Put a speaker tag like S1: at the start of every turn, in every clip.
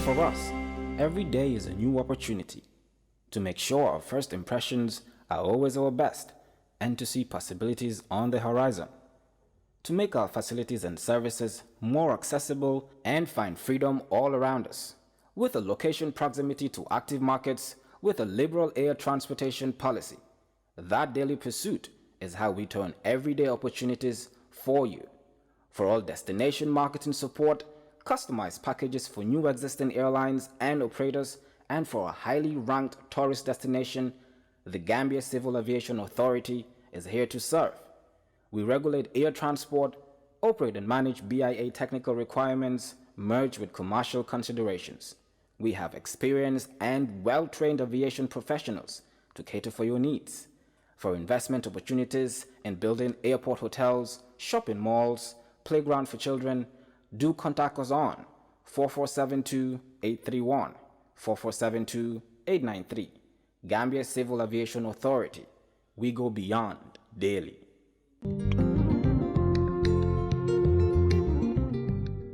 S1: For us, every day is a new opportunity to make sure our first impressions are always our best and to see possibilities on the horizon, to make our facilities and services more accessible and find freedom all around us, with a location proximity to active markets, with a liberal air transportation policy. That daily pursuit is how we turn everyday opportunities for you. For all destination marketing support, customized packages for new existing airlines and operators, and for a highly ranked tourist destination, the Gambia Civil Aviation Authority is here to serve. We regulate air transport, operate and manage BIA technical requirements merged with commercial considerations. We have experienced and well-trained aviation professionals to cater for your needs. For investment opportunities in building airport hotels, shopping malls, playground for children, do contact us on 4472-831, 4472-893. Gambia Civil Aviation Authority. We go beyond daily.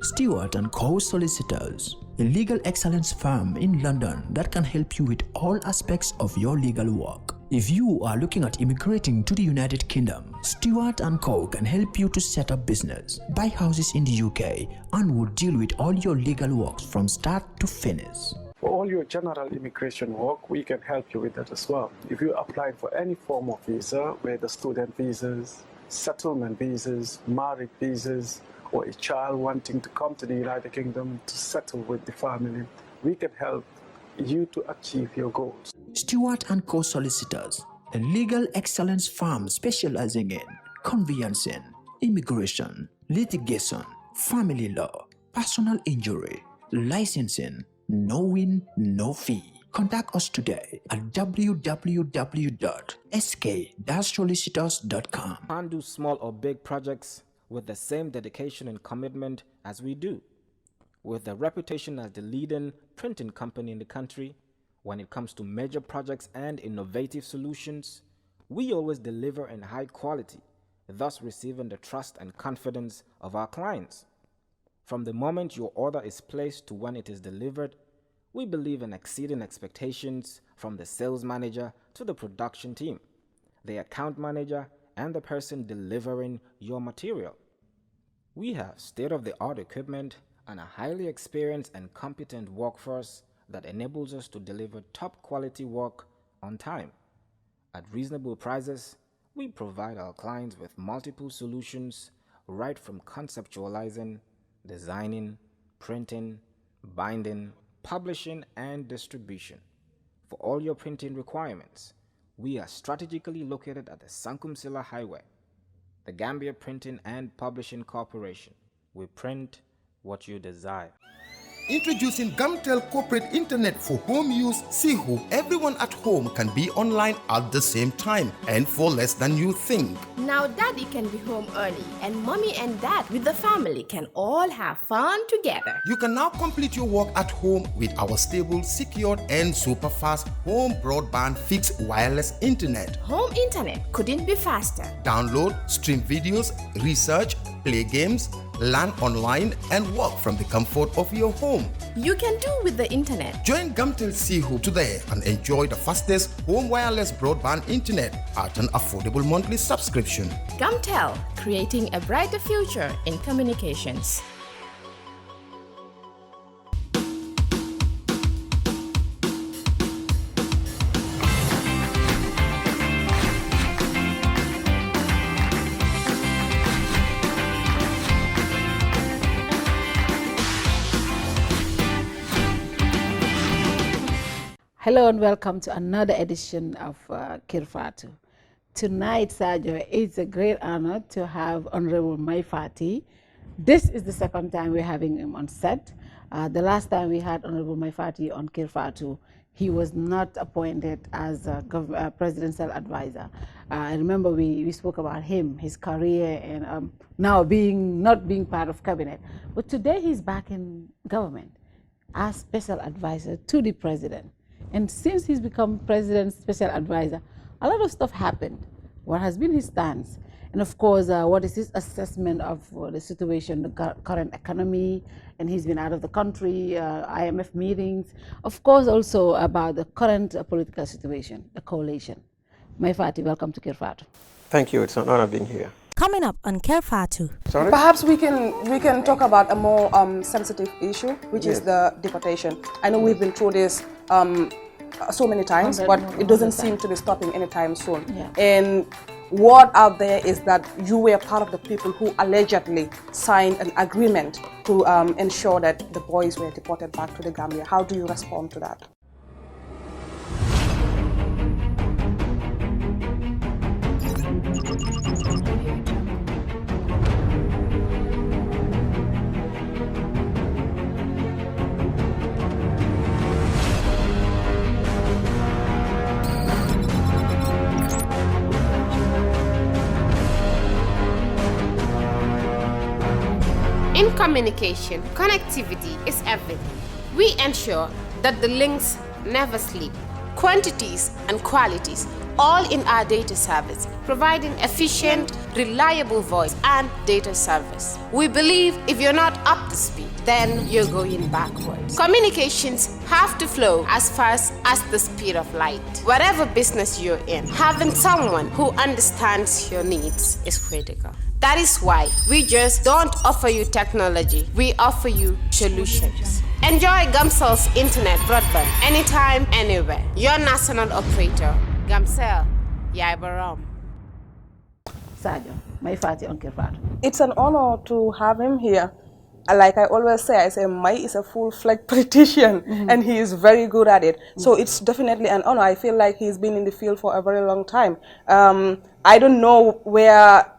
S2: Stewart & Co. Solicitors, a legal excellence firm in London that can help you with all aspects of your legal work. If you are looking at immigrating to the United Kingdom, Stewart & Co. can help you to set up business, buy houses in the UK, and will deal with all your legal works from start to finish.
S3: For all your general immigration work, we can help you with that as well. If you're applying for any form of visa, whether student visas, settlement visas, marriage visas, or a child wanting to come to the United Kingdom to settle with the family, we can help you to achieve your goals.
S2: Stewart & Co. Solicitors, a legal excellence firm specializing in conveyancing, immigration, litigation, family law, personal injury, licensing, no win, no fee. Contact us today at www.sk-solicitors.com.
S1: And do small or big projects with the same dedication and commitment as we do. With a reputation as the leading printing company in the country, when it comes to major projects and innovative solutions, we always deliver in high quality, thus receiving the trust and confidence of our clients. From the moment your order is placed to when it is delivered, we believe in exceeding expectations from the sales manager to the production team, the account manager, and the person delivering your material. We have state-of-the-art equipment and a highly experienced and competent workforce that enables us to deliver top-quality work on time. At reasonable prices, we provide our clients with multiple solutions right from conceptualizing, designing, printing, binding, publishing, and distribution. For all your printing requirements, we are strategically located at the Sankumsila Highway, the Gambia Printing and Publishing Corporation. We print what you desire.
S4: Introducing Gamtel Corporate Internet for home use. Sihu, everyone at home can be online at the same time and for less than you think.
S5: Now daddy can be home early and mommy and dad with the family can all have fun together.
S4: You can now complete your work at home with our stable, secured and super fast home broadband fixed wireless internet.
S5: Home internet couldn't be faster.
S4: Download, stream videos, research, play games, learn online and work from the comfort of your home.
S5: You can do with the internet.
S4: Join Gamtel Sihu today and enjoy the fastest home wireless broadband internet at an affordable monthly subscription.
S5: Gamtel, creating a brighter future in communications.
S6: Hello and welcome to another edition of Kerr Fatou. Tonight, Sajo, it's a great honor to have Honorable Mai Fati. This is the second time we're having him on set. The last time we had Honorable Mai Fati on Kerr Fatou, he was not appointed as a presidential advisor. I remember we spoke about him, his career, and now not being part of cabinet. But today he's back in government as special advisor to the president. And since he's become president's special advisor, a lot of stuff happened. What has been his stance? And of course, what is his assessment of the situation, the current economy, and he's been out of the country, IMF meetings. Of course, also about the current political situation, the coalition. My Fati, welcome to Kerr Fatou.
S7: Thank you. It's an honor being here.
S8: Coming up on Kerr Fatou.
S7: Sorry?
S9: Perhaps we can talk about a more sensitive issue, which is the deportation. I know we've been through this so many times, but it doesn't seem to be stopping anytime soon.
S6: Yeah.
S9: And word out there is that you were part of the people who allegedly signed an agreement to ensure that the boys were deported back to the Gambia. How do you respond to that?
S5: In communication, connectivity is everything. We ensure that the links never sleep. Quantities and qualities, all in our data service, providing efficient, reliable voice and data service. We believe if you're not up to speed, then you're going backwards. Communications have to flow as fast as the speed of light. Whatever business you're in, having someone who understands your needs is critical. That is why we just don't offer you technology, we offer you solutions. Enjoy Gamcel's internet broadband anytime, anywhere. Your national operator, Gamcel, Yaibaram.
S6: Sadio, my Fati on Kerr Fatou.
S9: It's an honor to have him here. Like I always say, I say Mai is a full-fledged politician, and he is very good at it. So it's definitely an honor. I feel like he's been in the field for a very long time. I don't know where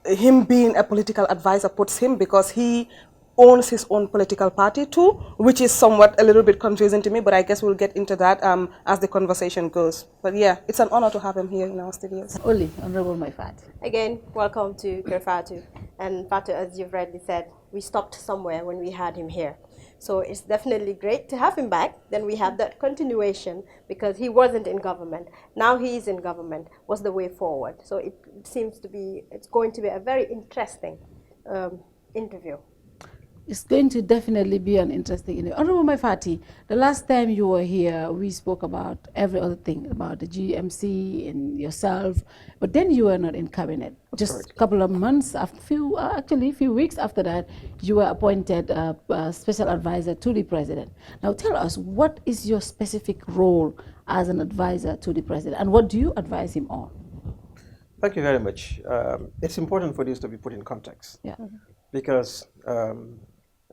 S9: him being a political advisor puts him, because he owns his own political party too, which is somewhat a little bit confusing to me, but I guess we'll get into that as the conversation goes. But yeah, it's an honor to have him here in our studios.
S6: Oli, Honorable My Fati.
S10: Again, welcome to Kerr Fatou. And Fatou, as you've rightly said, we stopped somewhere when we had him here. So it's definitely great to have him back. Then we have that continuation, because he wasn't in government. Now he is in government. What's the way forward? So it seems to be, it's going to be a very interesting interview.
S6: It's going to definitely be an interesting interview. Honorable My Fati, the last time you were here, we spoke about every other thing, about the GMC and yourself, but then you were not in cabinet. Just a couple of months, actually a few weeks after that, you were appointed special advisor to the president. Now tell us, what is your specific role as an advisor to the president, and what do you advise him on?
S7: Thank you very much. It's important for this to be put in context.
S6: Yeah.
S7: Because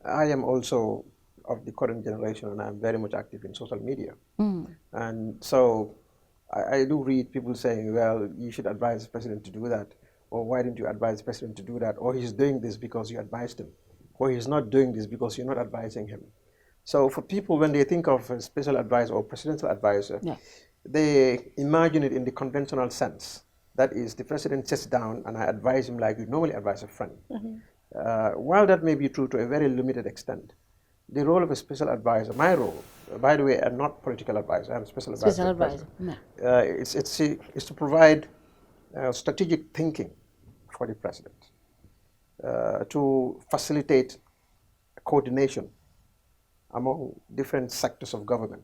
S7: I am also of the current generation, and I'm very much active in social media. And so I do read people saying, well, you should advise the president to do that, or why didn't you advise the president to do that, or he's doing this because you advised him, or he's not doing this because you're not advising him. So for people, when they think of a special advisor or presidential advisor, they imagine it in the conventional sense. That is, the president sits down and I advise him like you normally advise a friend. While that may be true to a very limited extent, the role of a special advisor, my role, by the way, I'm not political advisor, I'm a special advisor.
S6: Special advisor, no.
S7: It's to provide strategic thinking for the president, to facilitate coordination among different sectors of government,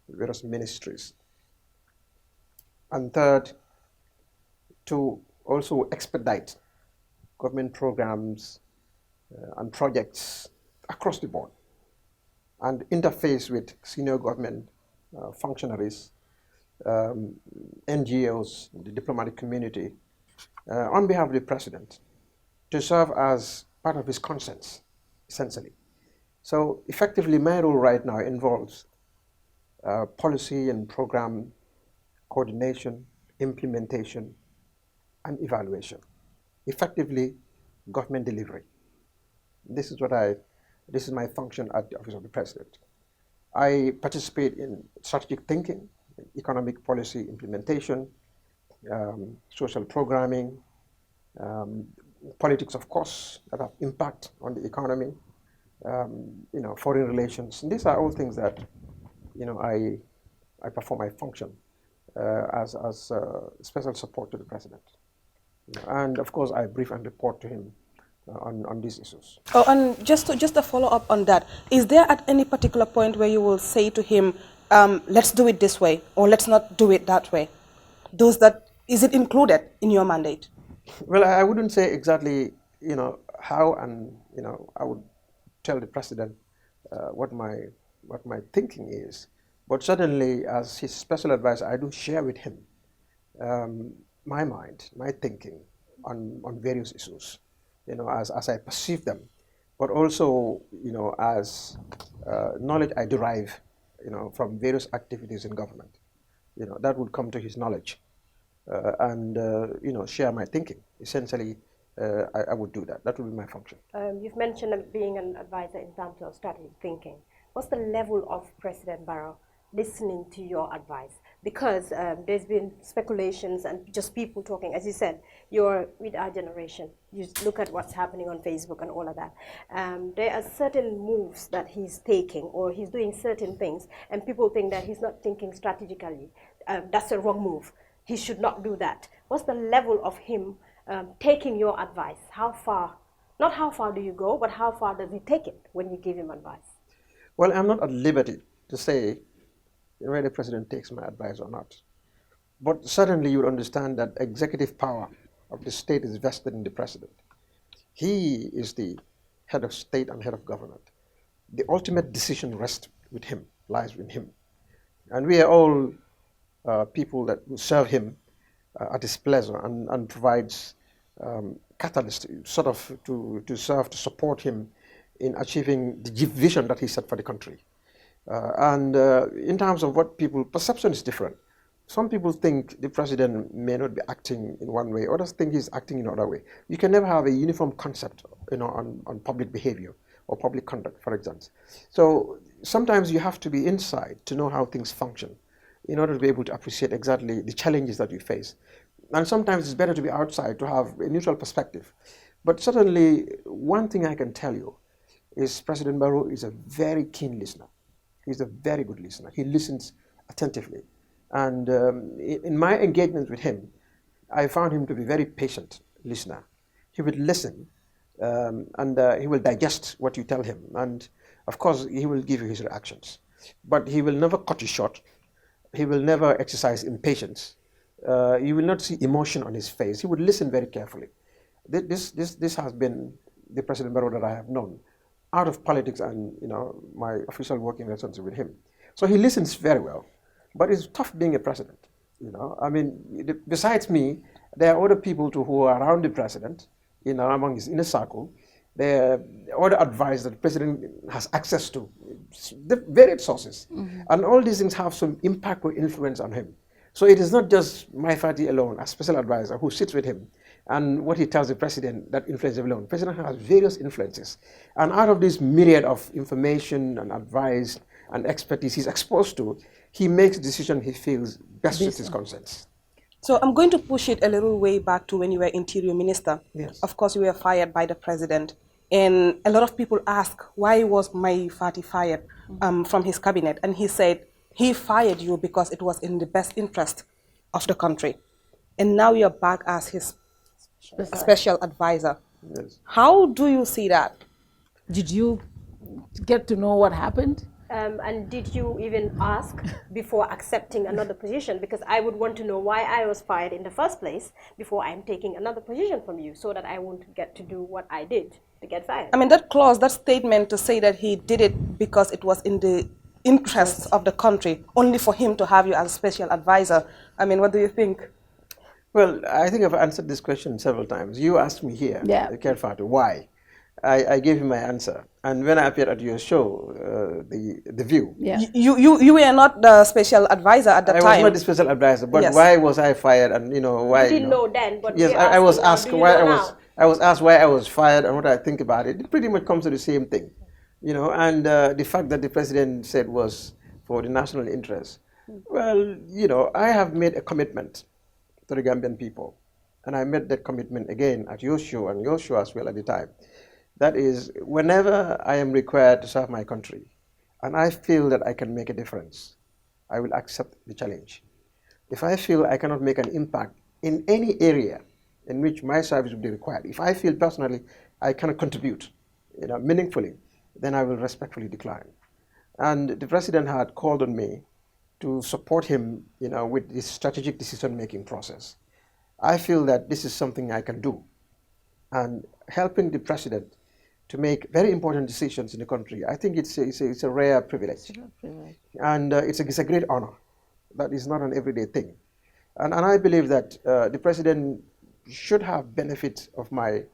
S7: various ministries. And third, to also expedite government programs and projects across the board, and interface with senior government functionaries, NGOs, the diplomatic community, on behalf of the president, to serve as part of his conscience, essentially. So effectively, my role right now involves policy and program coordination, implementation, and evaluation. Effectively, government delivery. This is my function at the Office of the President. I participate in strategic thinking, economic policy implementation, social programming, politics, of course, that have impact on the economy, foreign relations. And these are all things that, I perform my function as special support to the president. And of course, I brief and report to him on these issues.
S9: Oh, and just a follow up on that, is there at any particular point where you will say to him, let's do it this way, or let's not do it that way? Is it included in your mandate?
S7: Well, I wouldn't say exactly, how, and I would tell the president what my thinking is. But certainly, as his special advisor, I do share with him my mind, my thinking on various issues, as I perceive them, but also, as knowledge I derive, from various activities in government. That would come to his knowledge, and share my thinking. Essentially, I would do that. That would be my function.
S10: You've mentioned being an advisor in terms of strategic thinking. What's the level of President Barrow listening to your advice? Because there's been speculations and just people talking. As you said, you're with our generation. You look at what's happening on Facebook and all of that. There are certain moves that he's taking, or he's doing certain things, and people think that he's not thinking strategically. That's a wrong move. He should not do that. What's the level of him taking your advice? How far, not how far do you go, but how far does he take it when you give him advice?
S7: Well, I'm not at liberty to say whether the president takes my advice or not. But certainly you would understand that executive power of the state is vested in the president. He is the head of state and head of government. The ultimate decision rests with him, lies with him. And we are all people that will serve him at his pleasure and provides catalyst sort of to serve, to support him in achieving the vision that he set for the country. And in terms of what people, perception is different. Some people think the president may not be acting in one way, others think he's acting in another way. You can never have a uniform concept, on public behavior or public conduct, for example. So sometimes you have to be inside to know how things function in order to be able to appreciate exactly the challenges that you face. And sometimes it's better to be outside to have a neutral perspective. But certainly, one thing I can tell you is President Barrow is a very keen listener. He's a very good listener. He listens attentively. And in my engagements with him, I found him to be a very patient listener. He would listen, and he will digest what you tell him. And of course, he will give you his reactions. But he will never cut you short. He will never exercise impatience. You will not see emotion on his face. He would listen very carefully. This has been the President Barrow that I have known, out of politics and my official working relationship with him. So he listens very well, but it's tough being a president. I mean, besides me, there are other people too who are around the president, among his inner circle. There are other advice that the president has access to, the various sources, and all these things have some impact or influence on him. So it is not just my party alone, a special advisor who sits with him, and what he tells the president that influences him alone. The president has various influences. And out of this myriad of information and advice and expertise he's exposed to, he makes a decision he feels best fits his conscience.
S9: So I'm going to push it a little way back to when you were Interior Minister.
S7: Yes.
S9: Of course, you were fired by the president. And a lot of people ask, why was my party fired from his cabinet? And he said, he fired you because it was in the best interest of the country. And now you're back as his special advisor.
S7: Yes.
S9: How do you see that?
S6: Did you get to know what happened?
S10: And did you even ask before accepting another position? Because I would want to know why I was fired in the first place before I'm taking another position from you, so that I won't get to do what I did to get fired.
S9: I mean, that clause, that statement to say that he did it because it was in the interests of the country, only for him to have you as a special advisor. I mean, what do you think?
S7: Well, I think I've answered this question several times. You asked me here, Kerr Fatou, why? I gave you my answer. And when I appeared at your show, The View.
S6: Yeah.
S9: You were not the special advisor at the time.
S7: I was not the special advisor, but
S9: Yes.
S7: why was I fired? And why?
S10: You didn't know then, but
S7: yes,
S10: we're
S7: I was
S10: asking now,
S7: asked
S10: do you
S7: why
S10: know
S7: I was asked why I was fired and what I think about it. It pretty much comes to the same thing, And the fact that the president said was for the national interest. Well, I have made a commitment to the Gambian people, and I made that commitment again at your show and your show as well at the time. That is, whenever I am required to serve my country, and I feel that I can make a difference, I will accept the challenge. If I feel I cannot make an impact in any area in which my service would be required. If I feel personally I cannot contribute, meaningfully, then I will respectfully decline. And the president had called on me to support him, with this strategic decision-making process. I feel that this is something I can do, and helping the president to make very important decisions in the country, I think it's a rare privilege, and it's a great honor. That is not an everyday thing, and I believe that the president should have benefit of my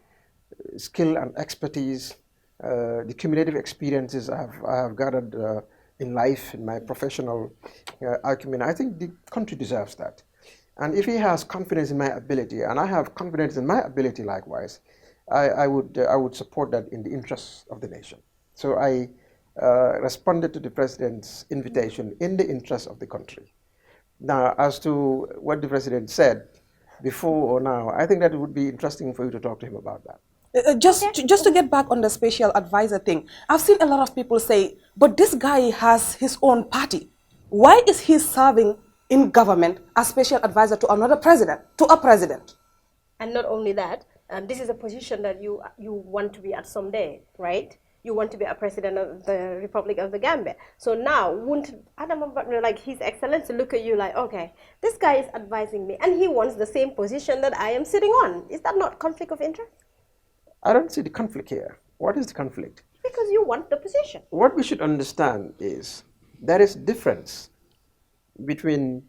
S7: skill and expertise, the cumulative experiences I have gathered in life, in my professional acumen. I think the country deserves that. And if he has confidence in my ability, and I have confidence in my ability likewise, I would support that in the interests of the nation. So I responded to the president's invitation in the interest of the country. Now, as to what the president said before or now, I think that it would be interesting for you to talk to him about that.
S9: Just to get back on the special advisor thing, I've seen a lot of people say, but this guy has his own party. Why is he serving in government as special advisor to another president, to a president?
S10: And not only that, this is a position that you want to be at someday, right? You want to be a president of the Republic of the Gambia. So now, wouldn't Adam, like His Excellency, look at you like, okay, this guy is advising me, and he wants the same position that I am sitting on. Is that not conflict of interest?
S7: I don't see the conflict here. What is the conflict?
S10: Because you want the position.
S7: What we should understand is there is difference between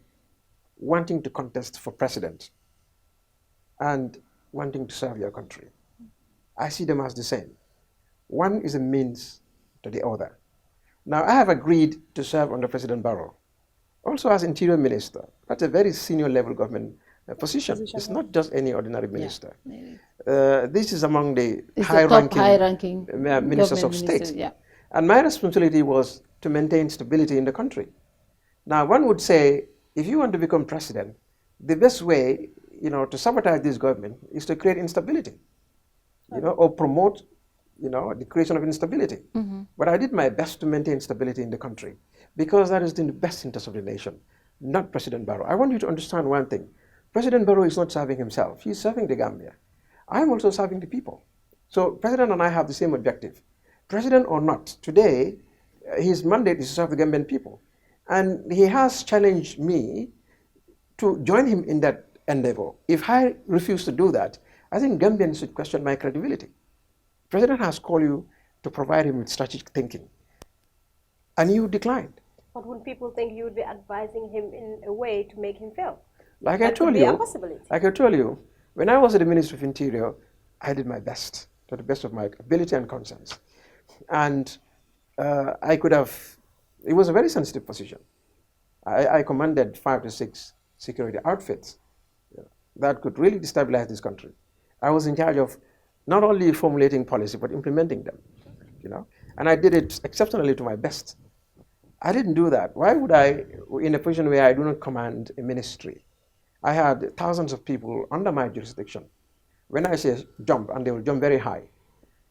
S7: wanting to contest for president and wanting to serve your country. I see them as the same. One is a means to the other. Now, I have agreed to serve under President Barrow, also as Interior Minister. That's a very senior level government position. It's not just any ordinary minister. This is among the high-ranking ministers of state. And my responsibility was to maintain stability in the country. Now, one would say, if you want to become president, the best way, to sabotage this government is to create instability, or promote, the creation of instability. But I did my best to maintain stability in the country because that is in the best interest of the nation, not President Barrow. I want you to understand one thing. President Barrow is not serving himself. He's serving the Gambia. I am also serving the people. So President and I have the same objective. President or not, today, his mandate is to serve the Gambian people. And he has challenged me to join him in that endeavor. If I refuse to do that, I think Gambians should question my credibility. President has called you to provide him with strategic thinking, and you declined.
S10: But wouldn't people think you would be advising him in a way to make him fail?
S7: Like I told you, when I was at the Ministry of Interior, I did my best, to the best of my ability and conscience. And I could have, it was a very sensitive position. I commanded 5 to 6 security outfits that could really destabilize this country. I was in charge of not only formulating policy, but implementing them, and I did it exceptionally to my best. I didn't do that. Why would I, in a position where I do not command a ministry? I had thousands of people under my jurisdiction. When I say jump, and they will jump very high.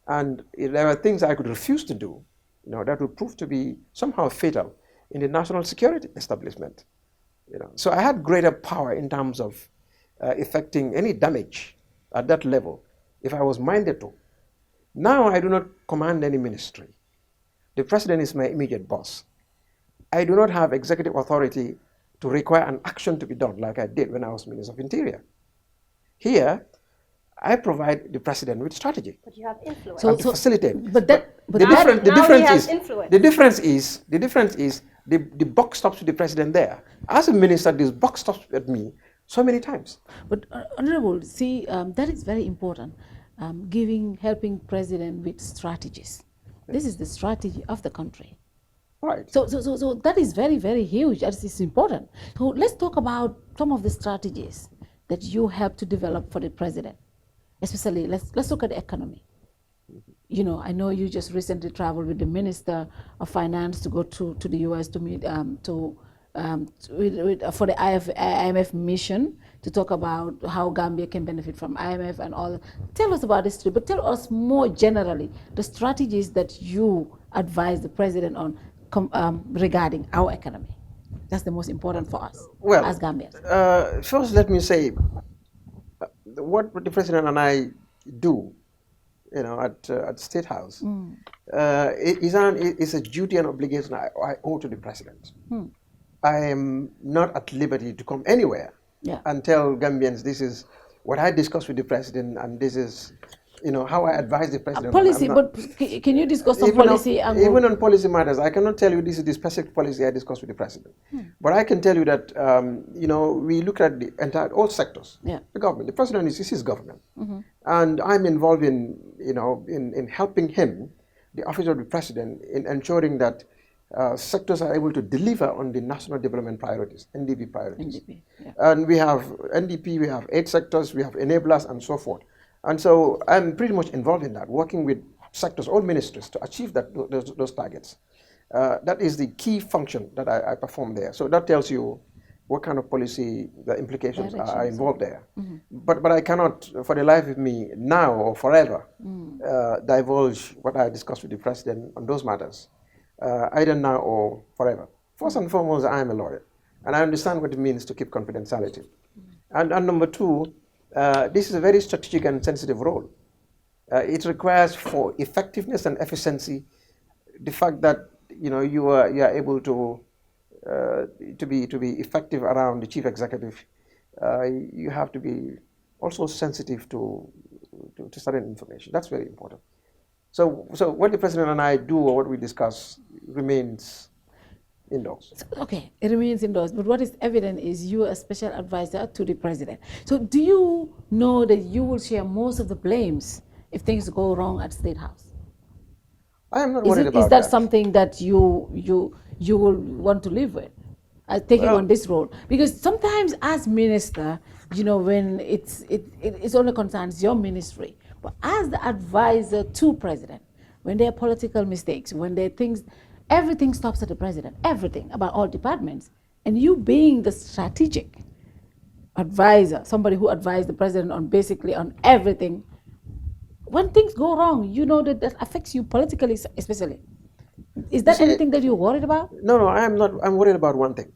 S7: And there were things I could refuse to do, that would prove to be somehow fatal in the national security establishment. So I had greater power in terms of effecting any damage at that level if I was minded to. Now I do not command any ministry. The president is my immediate boss. I do not have executive authority to require an action to be done like I did when I was Minister of Interior. Here, I provide the president with strategy.
S10: But you have influence.
S7: To facilitate.
S10: But
S7: the difference is the buck stops with the president there. As a minister, this buck stops at me so many times.
S6: But Honorable, see, that is very important. Helping president with strategies. This is the strategy of the country.
S7: Right.
S6: So that is very, very huge. That is important. So let's talk about some of the strategies that you help to develop for the president. Especially, let's look at the economy. I know you just recently traveled with the Minister of Finance to go to the U.S. to meet for the IMF mission to talk about how Gambia can benefit from IMF and all. Tell us about this, but tell us more generally the strategies that you advise the president on regarding our economy. That's the most important for us as Gambians.
S7: First, let me say, what the president and I do, at State House, is a duty and obligation I owe to the president. I am not at liberty to come anywhere and tell Gambians this is what I discussed with the president and this is, how I advise the president.
S6: Policy, but can you discuss some policy?
S7: Even on policy matters, I cannot tell you this is the specific policy I discussed with the president. But I can tell you that, we look at the entire, all sectors, the government. The president is his government. And I'm involved in helping him, the office of the president, in ensuring that sectors are able to deliver on the national development priorities, NDP priorities. And we have NDP, we have 8 sectors, we have enablers and so forth. And so I'm pretty much involved in that, working with sectors, all ministries, to achieve those targets. That is the key function that I perform there. So that tells you what kind of policy the implications are involved there. But I cannot, for the life of me, now or forever, divulge what I discussed with the president on those matters, either now or forever. First and foremost, I am a lawyer, and I understand what it means to keep confidentiality. And number 2, this is a very strategic and sensitive role. It requires, for effectiveness and efficiency, the fact that you are able to be effective around the chief executive. You have to be also sensitive to certain information. That's very important. So what the president and I do, or what we discuss, remains indoors.
S6: Okay, it remains indoors. But what is evident is you are a special advisor to the president. So do you know that you will share most of the blames if things go wrong at State House?
S7: I am not worried about that.
S6: Is that something that you will want to live with, taking on this role? Because sometimes as minister, when it only concerns your ministry, but as the advisor to president, when there are political mistakes, when there are things, everything stops at the president, everything about all departments. And you being the strategic advisor, somebody who advised the president on basically on everything, when things go wrong, that affects you politically, especially. Is that anything that you're worried about?
S7: No, I am not. I'm worried about one thing.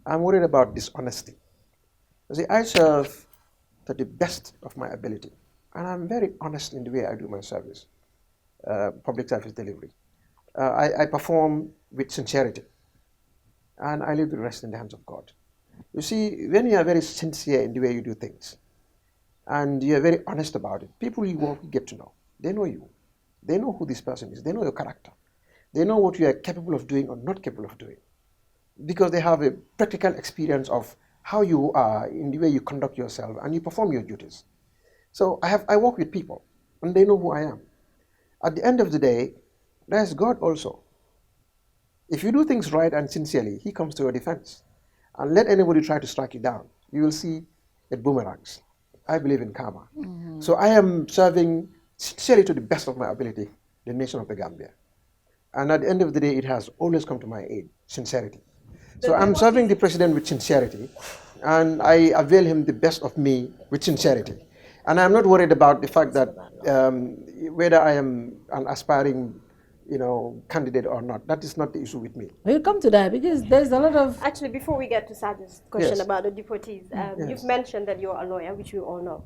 S7: I'm worried about dishonesty. You see, I serve to the best of my ability, and I'm very honest in the way I do my service, public service delivery. I perform with sincerity, and I leave the rest in the hands of God. You see, when you are very sincere in the way you do things, and you are very honest about it, people you work with get to know. They know you. They know who this person is. They know your character. They know what you are capable of doing or not capable of doing, because they have a practical experience of how you are in the way you conduct yourself and you perform your duties. So I work with people, and they know who I am. At the end of the day, there's God also. If you do things right and sincerely, He comes to your defense. And let anybody try to strike you down, you will see it boomerangs. I believe in karma. So I am serving sincerely to the best of my ability the nation of the Gambia. And at the end of the day, it has always come to my aid, sincerity. So I'm serving the president with sincerity, and I avail him the best of me with sincerity. And I'm not worried about the fact that whether I am an aspiring candidate or not. That is not the issue with me.
S6: We'll come to that, because there's a lot of...
S10: Actually, before we get to Saj's question about the deportees, you've mentioned that you're a lawyer, which we all know.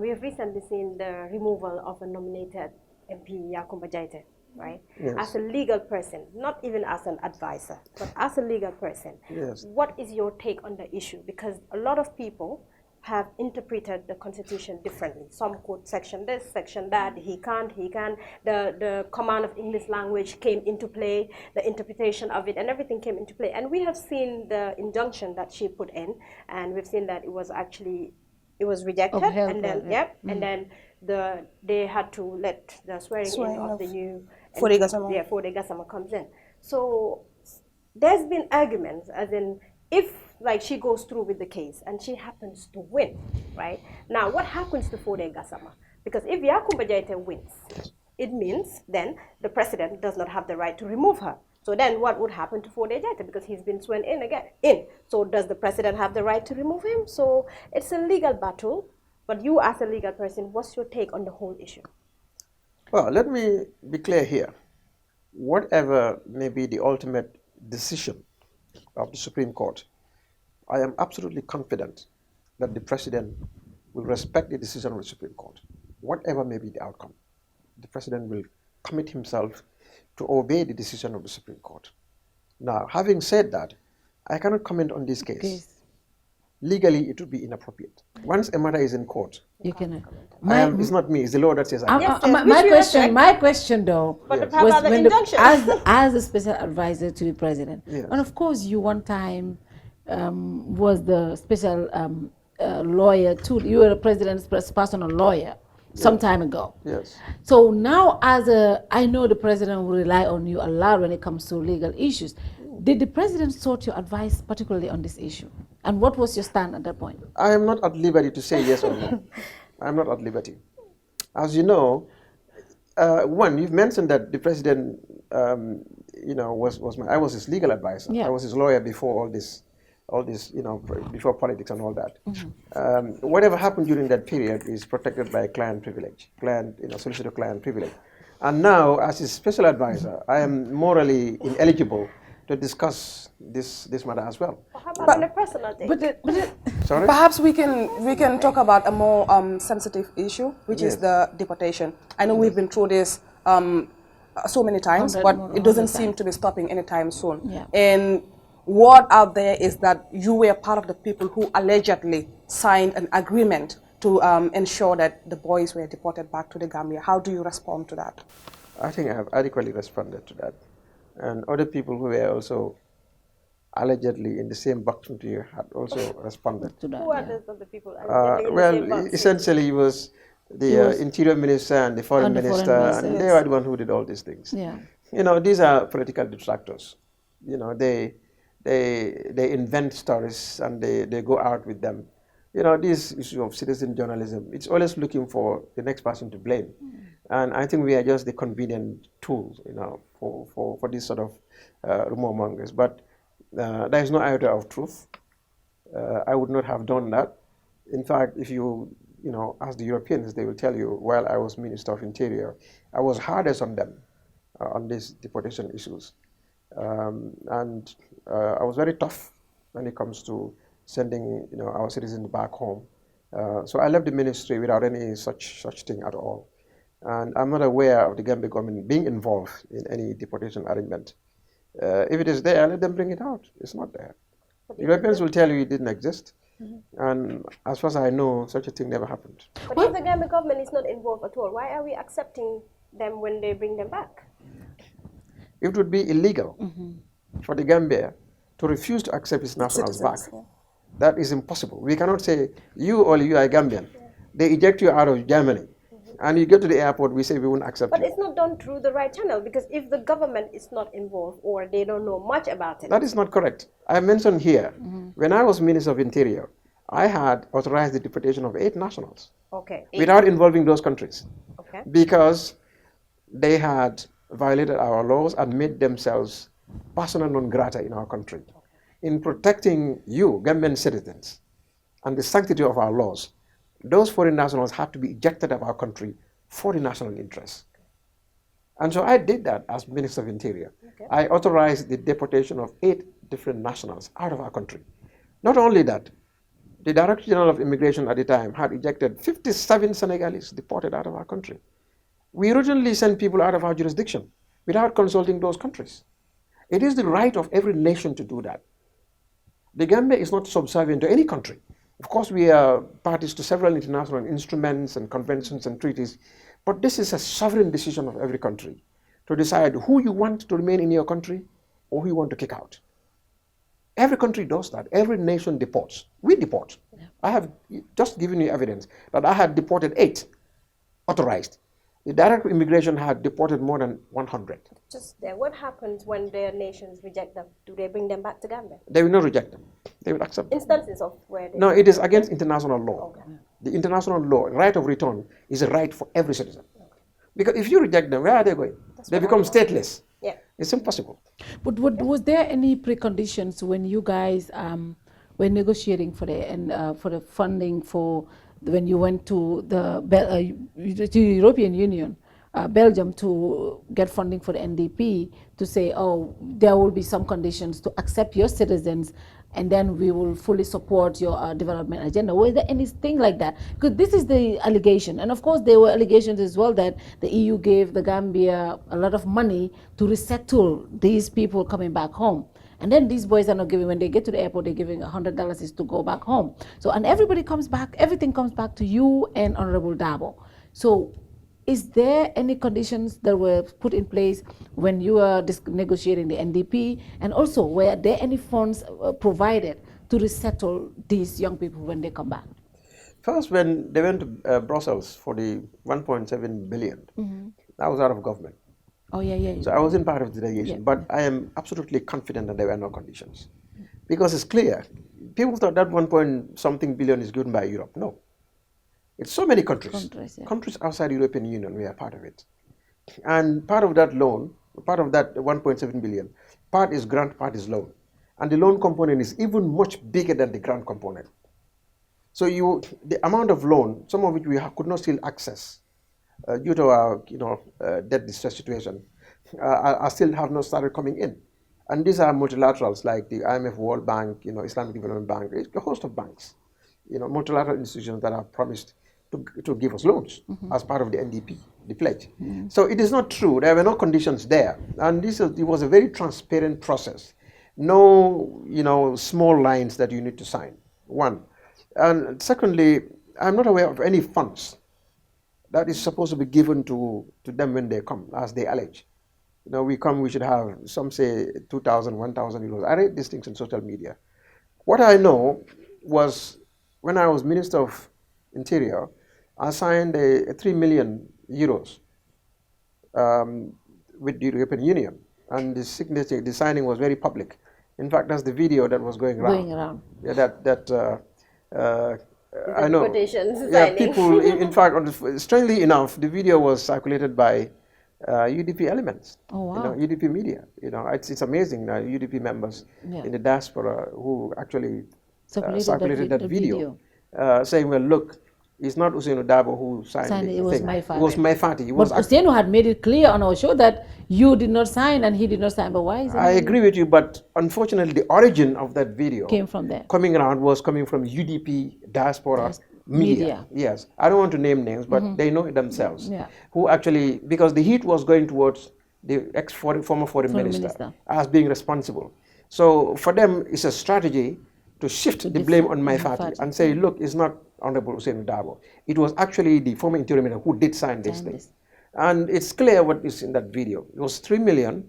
S10: We have recently seen the removal of a nominated MP, Yakumba Jaite, right?
S7: Yes.
S10: As a legal person, not even as an advisor, but as a legal person, what is your take on the issue? Because a lot of people have interpreted the Constitution differently. Some quote section this, section that, he can't. The command of English language came into play, the interpretation of it, and everything came into play. And we have seen the injunction that she put in, and we've seen that it was rejected, and then and then they had to let the swearing in of the new Fode Gassama comes in. So there's been arguments, as in, if she goes through with the case and she happens to win, right? Now, what happens to Fode Gassama? Because if Yakumba Jaite wins, it means then the president does not have the right to remove her. So then what would happen to Fode Jaite? Because he's been sworn in again. So does the president have the right to remove him? So it's a legal battle. But you, as a legal person, what's your take on the whole issue?
S7: Well, let me be clear here. Whatever may be the ultimate decision of the Supreme Court, I am absolutely confident that the president will respect the decision of the Supreme Court, whatever may be the outcome. The president will commit himself to obey the decision of the Supreme Court. Now, having said that, I cannot comment on this case. Legally, it would be inappropriate. Once a matter is in court,
S6: you cannot.
S7: It's not me, it's the law that says I
S6: can. My question though,
S10: but
S6: was when as a special advisor to the president, and of course you one time was the special lawyer too. You were the president's personal lawyer some time ago.
S7: Yes.
S6: So now I know the president will rely on you a lot when it comes to legal issues. Did the president sought your advice particularly on this issue? And what was your stand at that point?
S7: I am not at liberty to say yes or no. I'm not at liberty. As you know, one, you've mentioned that the president, I was his legal advisor.
S6: Yeah.
S7: I was his lawyer before all this, before politics and all that. Whatever happened during that period is protected by client privilege, solicitor client privilege. And now, as his special advisor, I am morally ineligible to discuss this matter as well.
S10: How about on a personal thing?
S7: Sorry?
S9: Perhaps we can talk about a more sensitive issue, which is the deportation. I know we've been through this so many times, but it doesn't seem to be stopping anytime soon.
S6: Yeah.
S9: And word out there is that you were part of the people who allegedly signed an agreement to ensure that the boys were deported back to the Gambia. How do you respond to that?
S7: I think I have adequately responded to that. And other people who were also allegedly in the same box to you had also responded to that.
S10: Who are those other people?
S7: Essentially, it was the Interior Minister and the Foreign Minister, and they were the one who did all these things.
S6: Yeah.
S7: These are political detractors. They invent stories and they go out with them. This issue of citizen journalism, it's always looking for the next person to blame. And I think we are just the convenient tool, for this sort of rumor mongers. But there is no iota of truth. I would not have done that. In fact, if you ask the Europeans, they will tell you, while I was Minister of Interior, I was hardest on them on these deportation issues. And I was very tough when it comes to sending our citizens back home. So I left the ministry without any such thing at all. And I'm not aware of the Gambia government being involved in any deportation arrangement. If it is there, let them bring it out. It's not there. The Europeans will tell you it didn't exist. And as far as I know, such a thing never happened.
S10: But if the Gambia government is not involved at all, why are we accepting them when they bring them back?
S7: It would be illegal for the Gambia to refuse to accept its nationals back. That is impossible. We cannot say, you are Gambian. They eject you out of Germany. And you go to the airport, we say we won't accept you.
S10: But it's not done through the right channel, because if the government is not involved or they don't know much about it.
S7: That is not correct. I mentioned here, when I was Minister of Interior, I had authorized the deportation of 8 nationals.
S10: Okay.
S7: Without involving those countries.
S10: Okay.
S7: Because they had violated our laws and made themselves persona non grata in our country. In protecting you, Gambian citizens, and the sanctity of our laws, those foreign nationals had to be ejected of our country for the national interest. And so I did that as Minister of Interior. Okay. I authorized the deportation of 8 different nationals out of our country. Not only that, the Director General of Immigration at the time had ejected 57 Senegalese deported out of our country. We routinely send people out of our jurisdiction without consulting those countries. It is the right of every nation to do that. The Gambia is not subservient to any country. Of course, we are parties to several international instruments and conventions and treaties, but this is a sovereign decision of every country to decide who you want to remain in your country or who you want to kick out. Every country does that. Every nation deports. We deport. Yeah. I have just given you evidence that I had deported 8, authorized. The Direct Immigration had deported more than 100.
S10: Just there, what happens when their nations reject them? Do they bring them back to Gambia?
S7: They will not reject them. They will accept them.
S10: Instances of where they...
S7: No, it is against international law.
S10: Okay.
S7: The international law, right of return, is a right for every citizen. Okay. Because if you reject them, where are they going? They become stateless.
S10: Yeah.
S7: It's impossible.
S6: But was there any preconditions when you guys were negotiating for the funding for when you went to the European Union, Belgium, to get funding for the NDP, to say, oh, there will be some conditions to accept your citizens and then we will fully support your development agenda. Was there anything like that? Because this is the allegation, and of course there were allegations as well that the EU gave the Gambia a lot of money to resettle these people coming back home. And then these boys are not giving, when they get to the airport, they're giving $100 is to go back home. So, and everybody comes back, everything comes back to you and Honorable Dabo. So, is there any conditions that were put in place when you were negotiating the NDP? And also, were there any funds provided to resettle these young people when they come back?
S7: First, when they went to Brussels for the 1.7 billion, that was out of government.
S6: Oh, yeah.
S7: So I wasn't part of the delegation, but I am absolutely confident that there were no conditions. Because it's clear, people thought that 1.something billion is given by Europe. No. It's so many countries. Countries outside the European Union, we are part of it. And part of that loan, part of that 1.7 billion, part is grant, part is loan. And the loan component is even much bigger than the grant component. So the amount of loan, some of which we could not still access, due to our debt distress situation, I still have not started coming in. And these are multilaterals like the IMF, World Bank, Islamic Development Bank, a host of banks, multilateral institutions that have promised to give us loans as part of the NDP, the pledge. So it is not true. There were no conditions there. And it was a very transparent process. No, small lines that you need to sign, one. And secondly, I'm not aware of any funds that is supposed to be given to them when they come, as they allege. We come, we should have, some say 2,000, 1,000 euros. I read these things on social media. What I know was when I was Minister of Interior, I signed a 3 million euros with the European Union. And the signature, the signing was very public. In fact, that's the video that was going around. Yeah, I know. Yeah, people, in fact, strangely enough, the video was circulated by UDP elements, UDP media. It's amazing that UDP members in the diaspora who actually circulated that video. Saying, well, look, it's not Usainu Dabo who signed it. It was Mai Fati. It was Mai Fati.
S6: But Usainu had made it clear on our show that you did not sign and he did not sign. But why is it?
S7: I agree with you, but unfortunately, the origin of that video
S6: came from there.
S7: Coming around was coming from UDP diaspora media. Yes, I don't want to name names, but they know it themselves. Who actually, because the heat was going towards the former foreign minister as being responsible. So for them, it's a strategy to shift the blame on Mai Fati and say, look, it's not Honorable Usainu Dabo. It was actually the former interior minister who did sign this thing. And it's clear what is in that video. It was 3 million,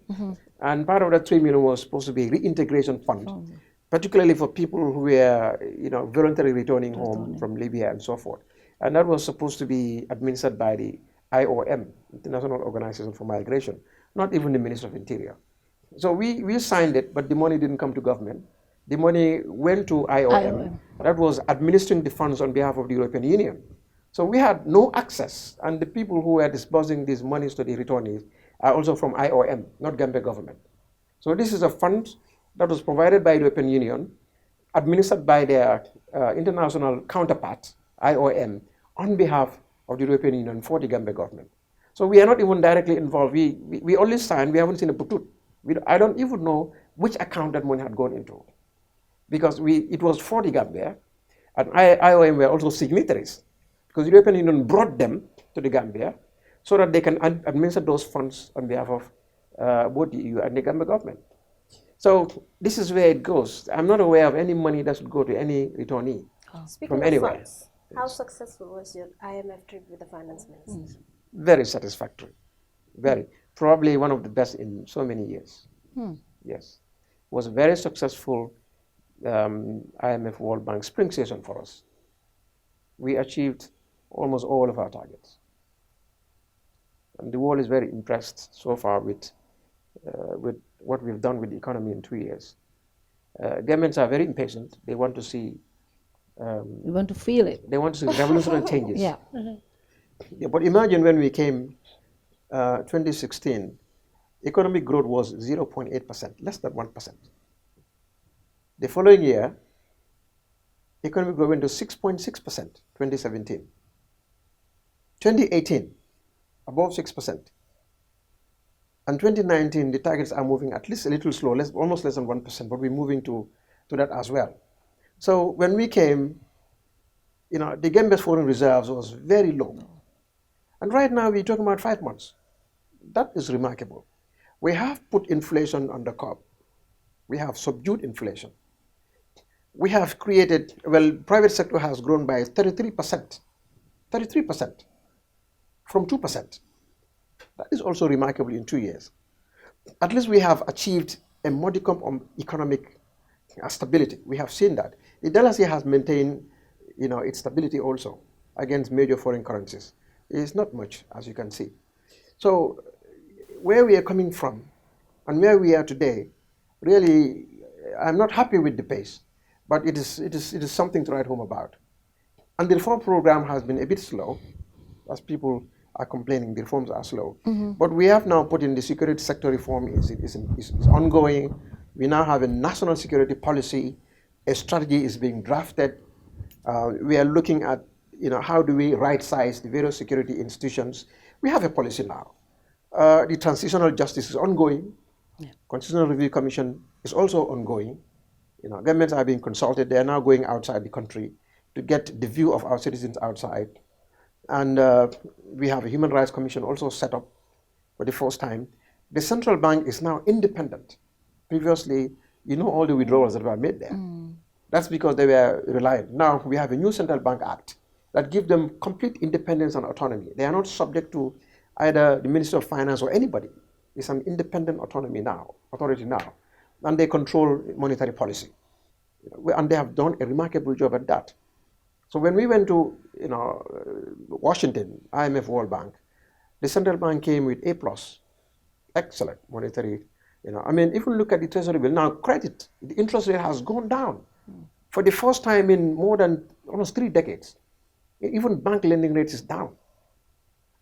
S7: and part of that 3 million was supposed to be a reintegration fund, particularly for people who were, voluntarily returning home from Libya and so forth. And that was supposed to be administered by the IOM, International Organization for Migration, not even the Minister of Interior. So we signed it, but the money didn't come to government. The money went to IOM. That was administering the funds on behalf of the European Union. So we had no access, and the people who were disbursing these monies to the returnees are also from IOM, not Gambia government. So this is a fund that was provided by the European Union, administered by their international counterpart, IOM, on behalf of the European Union for the Gambia government. So we are not even directly involved. We only signed, we haven't seen a putut. I don't even know which account that money had gone into. Because it was for the Gambia, and IOM were also signatories, because the European Union brought them to the Gambia so that they can administer those funds on behalf of both the EU and the Gambia government. So this is where it goes. I'm not aware of any money that should go to any returnee from anywhere.
S10: Funds, how successful was your IMF trip with the finance minister?
S7: Very satisfactory. Very. Probably one of the best in so many years. Yes. It was very successful. IMF World Bank spring session for us. We achieved almost all of our targets. And the world is very impressed so far with what we've done with the economy in 2 years. Governments are very impatient. They want to see...
S6: they want to feel it.
S7: They want to see revolutionary changes. Yeah, but imagine when we came 2016, economic growth was 0.8%, less than 1%. The following year, economic growth went to 6.6%, 2017. 2018, above 6%. And 2019, the targets are moving at least a little slow, almost less than 1%, but we're moving to to that as well. So when we came, the Gambia's foreign reserves was very low. And right now we're talking about 5 months. That is remarkable. We have put inflation under curb. We have subdued inflation. We have created, private sector has grown by 33%. 33% from 2%. That is also remarkable in 2 years. At least we have achieved a modicum of economic stability. We have seen that. The dollar has maintained, its stability also against major foreign currencies. It is not much, as you can see. So where we are coming from and where we are today, really, I'm not happy with the pace, but it is something to write home about. And the reform program has been a bit slow, as people are complaining the reforms are slow. But we have now put in the security sector reform is ongoing. We now have a national security policy. A strategy is being drafted. We are looking at, how do we right-size the various security institutions. We have a policy now. The transitional justice is ongoing. Yeah. Constitutional Review Commission is also ongoing. Governments are being consulted. They are now going outside the country to get the view of our citizens outside. And we have a Human Rights Commission also set up for the first time. The central bank is now independent. Previously, all the withdrawals that were made there. That's because they were reliant. Now we have a new Central Bank Act that gives them complete independence and autonomy. They are not subject to either the Minister of Finance or anybody. It's an independent authority now. And they control monetary policy. And they have done a remarkable job at that. So when we went to Washington, IMF, World Bank, the central bank came with A+, excellent monetary. If you look at the Treasury bill now, credit, the interest rate has gone down for the first time in more than almost 3 decades. Even bank lending rates is down.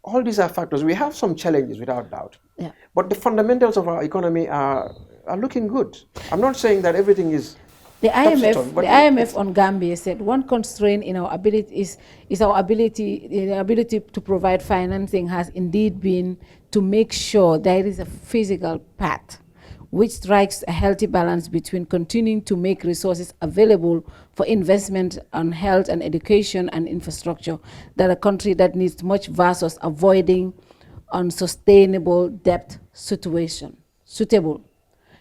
S7: All these are factors. We have some challenges without doubt, but the fundamentals of our economy are looking good. I'm not saying that everything is.
S6: The IMF on Gambia said one constraint in our ability is our ability to provide financing has indeed been to make sure there is a physical path which strikes a healthy balance between continuing to make resources available for investment on health and education and infrastructure that a country that needs much versus avoiding unsustainable debt situation suitable.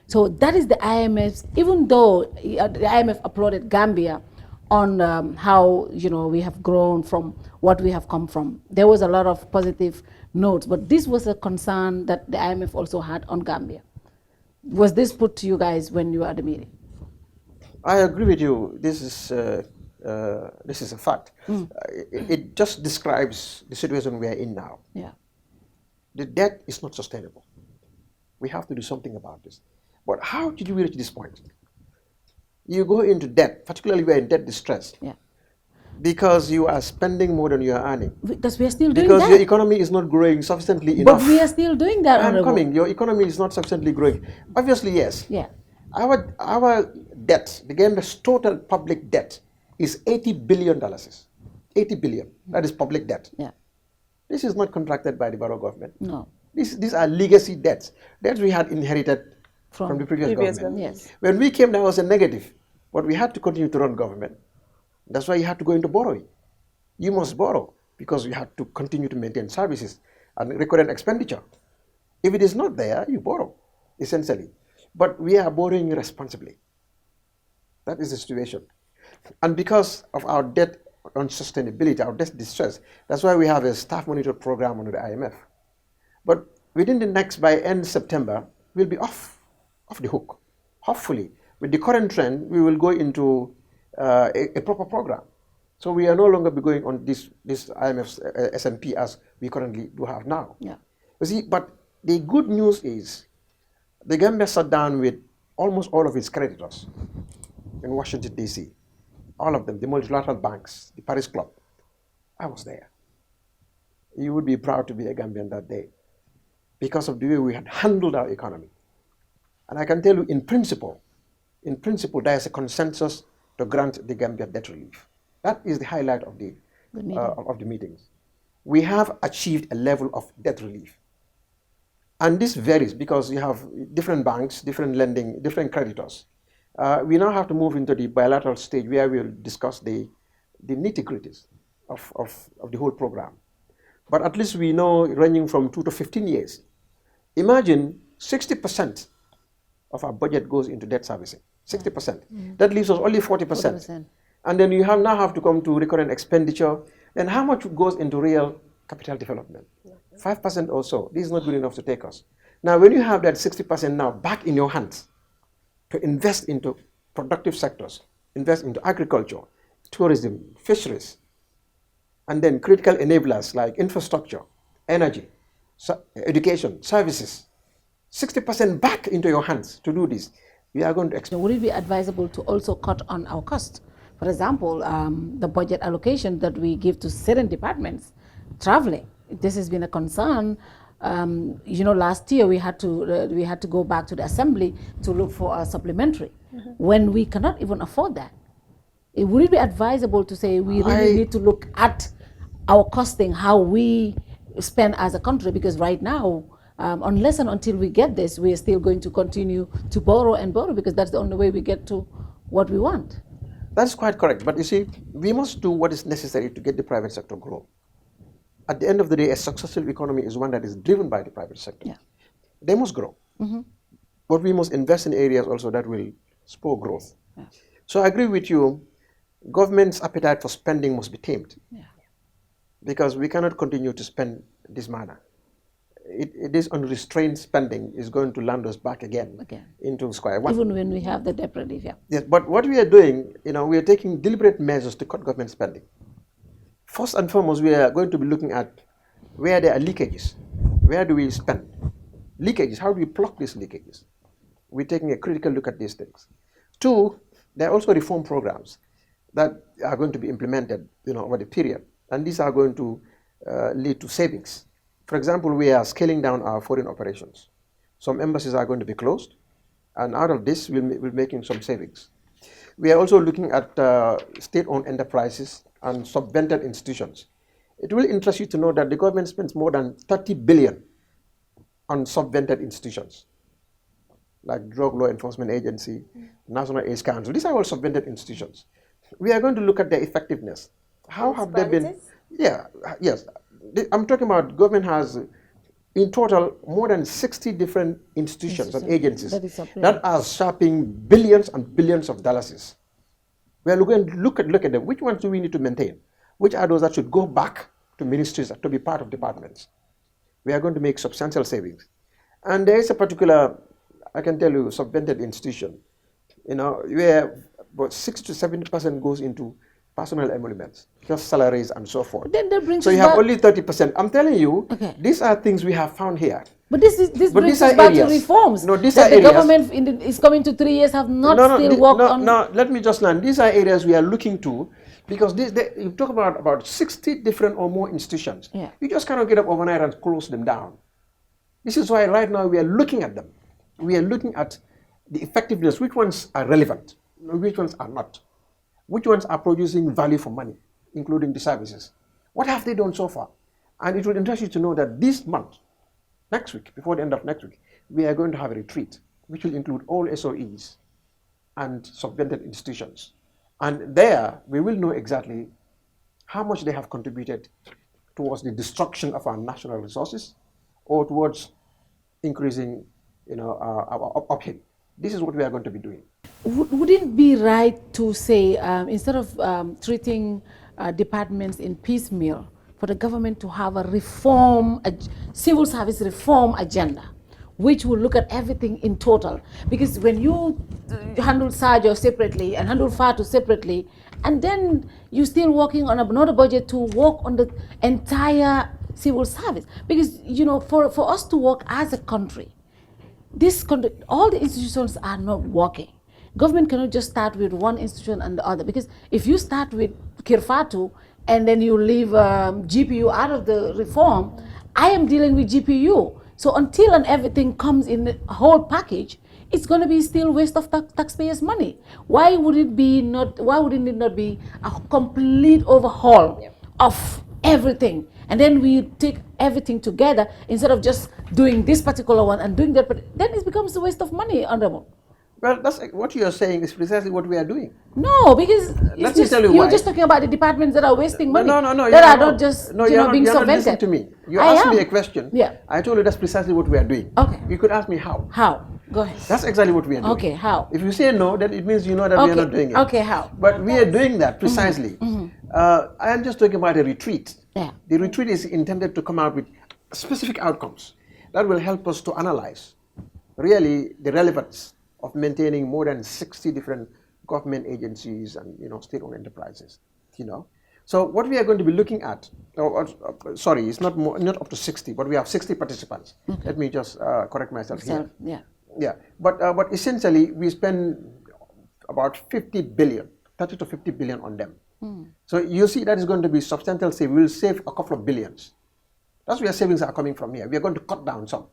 S6: So that is the IMF's, even though the IMF applauded Gambia on how we have grown from what we have come from. There was a lot of positive notes, but this was a concern that the IMF also had on Gambia. Was this put to you guys when you were at the meeting?
S7: I agree with you. This is a fact. It just describes the situation we are in now.
S6: Yeah.
S7: The debt is not sustainable. We have to do something about this. But how did we reach this point? You go into debt, particularly when in debt distress, because you are spending more than you are earning.
S6: Because we are still doing
S7: that. Because your economy is not growing sufficiently enough.
S6: But we are still doing that.
S7: I'm coming. Your economy is not sufficiently growing. Obviously, yes.
S6: Yeah.
S7: Our debt, the Gambia's total public debt, is $80 billion. $80 billion. That is public debt.
S6: Yeah.
S7: This is not contracted by the borough government.
S6: No.
S7: These are legacy debts. Debts we had inherited from the previous government.
S6: Yes.
S7: When we came, there was a negative, but we had to continue to run government. That's why you had to go into borrowing. You must borrow because you have to continue to maintain services and recurrent expenditure. If it is not there, you borrow, essentially. But we are borrowing responsibly. That is the situation. And because of our debt unsustainability, our debt distress, that's why we have a staff monitor program under the IMF. But within the next, by end September, we'll be off the hook. Hopefully, with the current trend, we will go into a proper program. So we are no longer be going on this IMF's S&P as we currently do have now.
S6: Yeah.
S7: You see, but the good news is the Gambia sat down with almost all of its creditors in Washington, D.C. All of them, the multilateral banks, the Paris Club. I was there. You would be proud to be a Gambian that day because of the way we had handled our economy. And I can tell you, in principle, there is a consensus to grant the Gambia debt relief. That is the highlight of the meetings. We have achieved a level of debt relief. And this varies because you have different banks, different lending, different creditors. We now have to move into the bilateral stage where we'll discuss the nitty-gritties of the whole program. But at least we know ranging from 2 to 15 years. Imagine 60% of our budget goes into debt servicing. 60%. That leaves us only 40%. And then you now have to come to recurrent expenditure. And how much goes into real capital development? 5% or so. This is not good enough to take us. Now, when you have that 60% now back in your hands to invest into productive sectors, invest into agriculture, tourism, fisheries, and then critical enablers like infrastructure, energy, education, services, 60% back into your hands to do this, we are going to expect.
S6: Would it be advisable to also cut on our costs? For example, the budget allocation that we give to certain departments, traveling. This has been a concern. Last year we had to go back to the assembly to look for a supplementary when we cannot even afford that. Would it be advisable to say we really need to look at our costing, how we spend as a country? Because right now, unless and until we get this, we are still going to continue to borrow and borrow, because that's the only way we get to what we want.
S7: That's quite correct. But you see, we must do what is necessary to get the private sector grow. At the end of the day, a successful economy is one that is driven by the private sector. Yeah. They must grow. But we must invest in areas also that will spur growth. Yeah. So I agree with you, government's appetite for spending must be tamed. Yeah. Because we cannot continue to spend this manner. This unrestrained spending is going to land us back again into square one.
S6: Even when we have the debt relief, yeah.
S7: Yes, but what we are doing, we are taking deliberate measures to cut government spending. First and foremost, we are going to be looking at where there are leakages. Where do we spend? Leakages, how do we plug these leakages? We're taking a critical look at these things. Two, there are also reform programs that are going to be implemented over the period. And these are going to lead to savings. For example, we are scaling down our foreign operations. Some embassies are going to be closed, and out of this, we're making some savings. We are also looking at state-owned enterprises and subvented institutions. It will interest you to know that the government spends more than 30 billion on subvented institutions, like Drug Law Enforcement Agency, National AIDS Council. These are all subvented institutions. We are going to look at their effectiveness. How have they been? Yeah, yes. I'm talking about government has, in total, more than 60 different institutions and agencies that are sharping billions and billions of dollars. We are going to look at them. Which ones do we need to maintain? Which are those that should go back to ministries to be part of departments? We are going to make substantial savings. And there is a particular, I can tell you, subvented institution, where about 60 to 70% goes into personal emoluments, just salaries and so forth.
S6: Then that brings
S7: so you have only 30%. I'm telling you, these are things we have found here.
S6: But this brings us back to reforms.
S7: No, these
S6: that
S7: are
S6: the
S7: areas.
S6: Government is coming to 3 years have not still worked on.
S7: No, let me just learn. These are areas we are looking to, because you talk about 60 different or more institutions. Yeah. You just cannot get up overnight and close them down. This is why right now we are looking at them. We are looking at the effectiveness, which ones are relevant, which ones are not. Which ones are producing value for money, including the services? What have they done so far? And it will interest you to know that this month, next week, before the end of next week, we are going to have a retreat, which will include all SOEs and subvented institutions. And there, we will know exactly how much they have contributed towards the destruction of our national resources or towards increasing our uphill. This is what we are going to be doing.
S6: Would it be right to say, instead of treating departments in piecemeal, for the government to have a civil service reform agenda, which will look at everything in total? Because when you handle Sajo separately and handle Fatou separately, and then you're still working on another budget to work on the entire civil service. Because, for us to work as a country, all the institutions are not working. Government cannot just start with one institution and the other, because if you start with Kerr Fatou and then you leave GPU out of the reform, I am dealing with GPU. So until and everything comes in the whole package, it's going to be still waste of taxpayers' money. Why would it not be a complete overhaul of everything? And then we take everything together instead of just doing this particular one and doing that. But then it becomes a waste of money, Honorable.
S7: Well, that's what you are saying is precisely what we are doing.
S6: No, because
S7: Let me tell you why.
S6: you're just talking about the departments that are wasting money.
S7: No.
S6: That are not just being
S7: subvented. Listen to me. You asked me a question.
S6: Yeah.
S7: I told you that's precisely what we are doing.
S6: Okay.
S7: You could ask me how.
S6: How? Go ahead.
S7: That's exactly what we are doing.
S6: Okay, how?
S7: If you say no, then it means you know that we are not doing it.
S6: Okay, how?
S7: But we are doing that precisely. I am just talking about a retreat.
S6: Yeah.
S7: The retreat is intended to come out with specific outcomes that will help us to analyze really the relevance of maintaining more than 60 different government agencies and state-owned enterprises. So what we are going to be looking at, sorry, it's not up to 60, but we have 60 participants. Okay. Let me just correct myself here. Yeah, but essentially we spend about 30 to 50 billion on them. So you see that is going to be substantial save. We will save a couple of billions. That's where savings are coming from here. We are going to cut down some.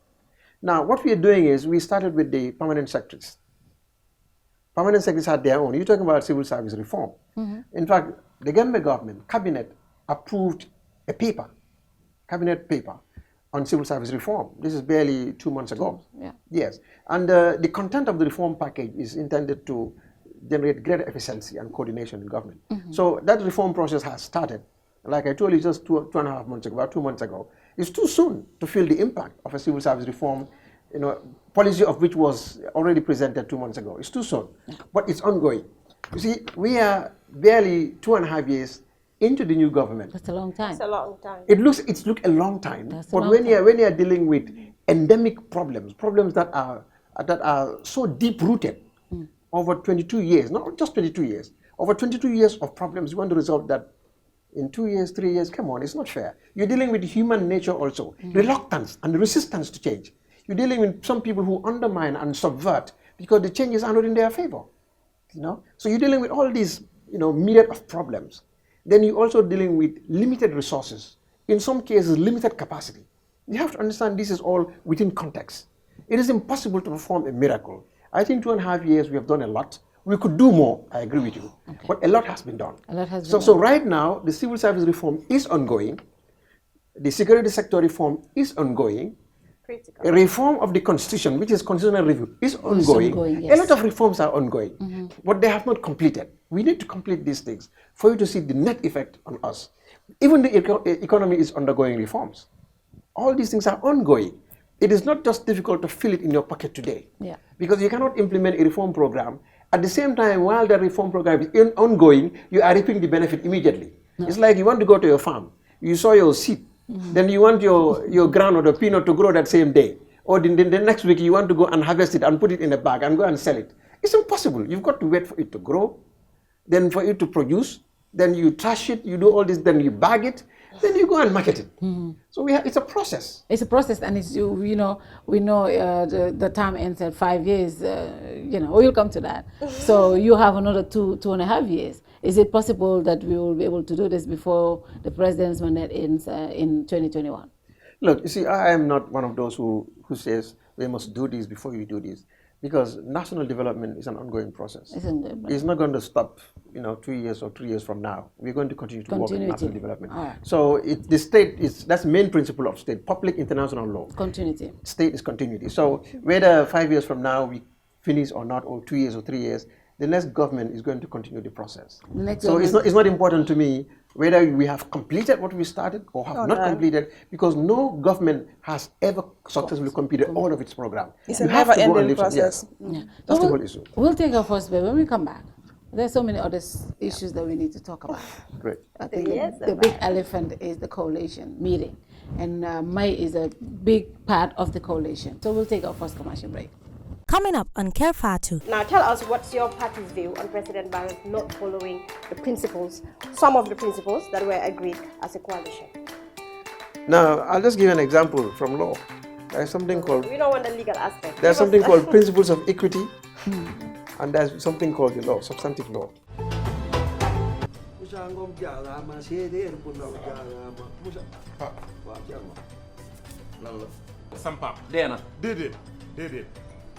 S7: Now, what we are doing is we started with the permanent secretaries. Permanent secretaries had their own. You're talking about civil service reform. In fact, the Gambia government, cabinet, approved a paper, cabinet paper, on civil service reform. This is barely 2 months ago.
S6: Yeah.
S7: Yes. And the content of the reform package is intended to generate greater efficiency and coordination in government. So that reform process has started. Like I told you just two and a half months ago, about 2 months ago. It's too soon to feel the impact of a civil service reform, policy of which was already presented 2 months ago. It's too soon, but it's ongoing. You see, we are barely 2.5 years into the new government.
S6: That's a long time.
S10: It's a long time.
S7: It's a long time. But when you are dealing with endemic problems that are so deep rooted over 22 years, not just 22 years, over 22 years of problems, you want to resolve that in 2 years, 3 years. Come on, it's not fair. You're dealing with human nature also, reluctance and resistance to change. You're dealing with some people who undermine and subvert because the changes are not in their favor. So you're dealing with all these myriad of problems. Then you're also dealing with limited resources, in some cases limited capacity. You have to understand this is all within context. It is impossible to perform a miracle. I think 2.5 years we have done a lot. We could do more, I agree with you, but a lot has been done. So right now, the civil service reform is ongoing. The security sector reform is ongoing. A reform of the constitution, which is constitutional review, is ongoing. Yes. A lot of reforms are ongoing, but they have not completed. We need to complete these things for you to see the net effect on us. Even the economy is undergoing reforms. All these things are ongoing. It is not just difficult to fill it in your pocket today, because you cannot implement a reform program. At the same time, while the reform program is ongoing, you are reaping the benefit immediately. It's like you want to go to your farm. You sow your seed. Then you want your groundnut or peanut to grow that same day. Or the next week you want to go and harvest it and put it in a bag and go and sell it. It's impossible. You've got to wait for it to grow, then for it to produce, then you trash it, you do all this, then you bag it, then you go and market it. So it's a process. It's a process,
S6: and it's we know the term ends at 5 years. We'll come to that. So you have another 2.5 years. Is it possible that we will be able to do this before the president's mandate ends in 2021?
S7: Look, you see, I am not one of those who says we must do this before you do this, because national development is an ongoing process. It's not going to stop, 2 years or 3 years from now. We're going to continue to work on national development. So the state that's the main principle of state, public international law.
S6: Continuity.
S7: State is continuity. So whether 5 years from now we finish or not, or 2 years or 3 years, the next government is going to continue the process. So it's not important to me whether we have completed what we started or have not completed, because no government has ever successfully completed all of its program.
S9: It's a never-ending process.
S7: That's the whole issue.
S6: We'll take our first break. When we come back, there's so many other issues that we need to talk about.
S7: Great.
S6: I think the big elephant is the coalition meeting, and May is a big part of the coalition. So we'll take our first commercial break.
S8: Coming up on Kerr Fatou.
S10: Now tell us, what's your party's view on President Barrow not following the principles, some of the principles that were agreed as a coalition?
S7: Now, I'll just give an example from law. There's something called...
S10: We don't want the legal aspect.
S7: There's something called principles of equity, and there's something called the law, substantive law.
S11: Sampap deena déedéet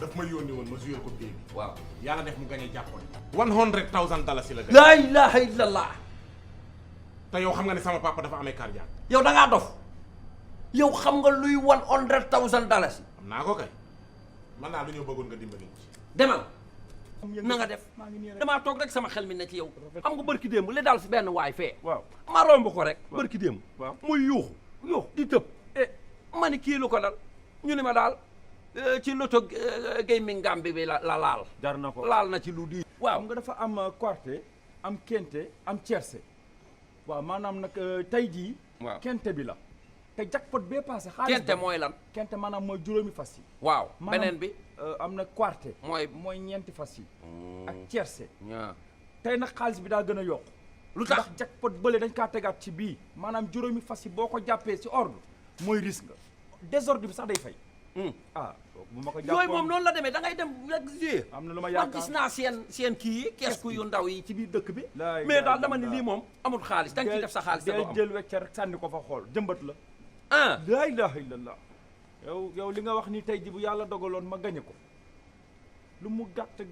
S11: daf ma yónni woon ma joué ko pay bi waaw yàlla def mu gagné jàppoon $100,000 la def
S12: la ilaha illallah
S11: te yow xam nga ne sama papa dafa amee cardiaque
S12: yow da ngaa dof yow xam nga luy $100,000
S11: am naa ko kay man naa lu ñoo bëggoon nga dimbali ci
S12: demal na nga def damaa toog rek sama xel mi ne ci yow xam nga barki démb li daal si benn waay fee ma romb ko rek barki démb muy yuuxu di tëb ma ni kii lu ko dal ñu ne ma daal ci loto gaming Gambie bi la laal
S13: jar na ko
S12: laal na ci lu di waaw
S13: nga dafa am quarté am kente am tiercé waaw maanaam nag tey jii kente bi la te jackpot bee passé xaalis
S12: kente mooy lan
S13: kente maanaam mooy juróomi fas yi
S12: waaw beneen bi
S13: am na quarté mooy ñeenti fas yi ak tiercé tey nag xaalis bi daa gën a yokk
S12: lu tax
S13: ndax jackpot bële dañ kaa tegaat ci bii maanaam juróomi fas yi boo ko jàppee ci ordre mooy risque nga désordre bi sax day fay bu ma ko jàppoon
S12: yooyu moom noonu la demee da ngay dem rek jouer
S13: am na lu ma yaakaar
S12: man gis naa seen kii yi kees yu ndaw yi ci biir dëkk bi mais daal dama ni lii moom amul xaalis da nga ciy def sa xaalis
S13: day jël wecce rek sànni ko fa xool jëmbat la laa ilaha illallah yow li nga wax ni tey ji bu yàlla dogaloon ma gañe ko lu mu gàtt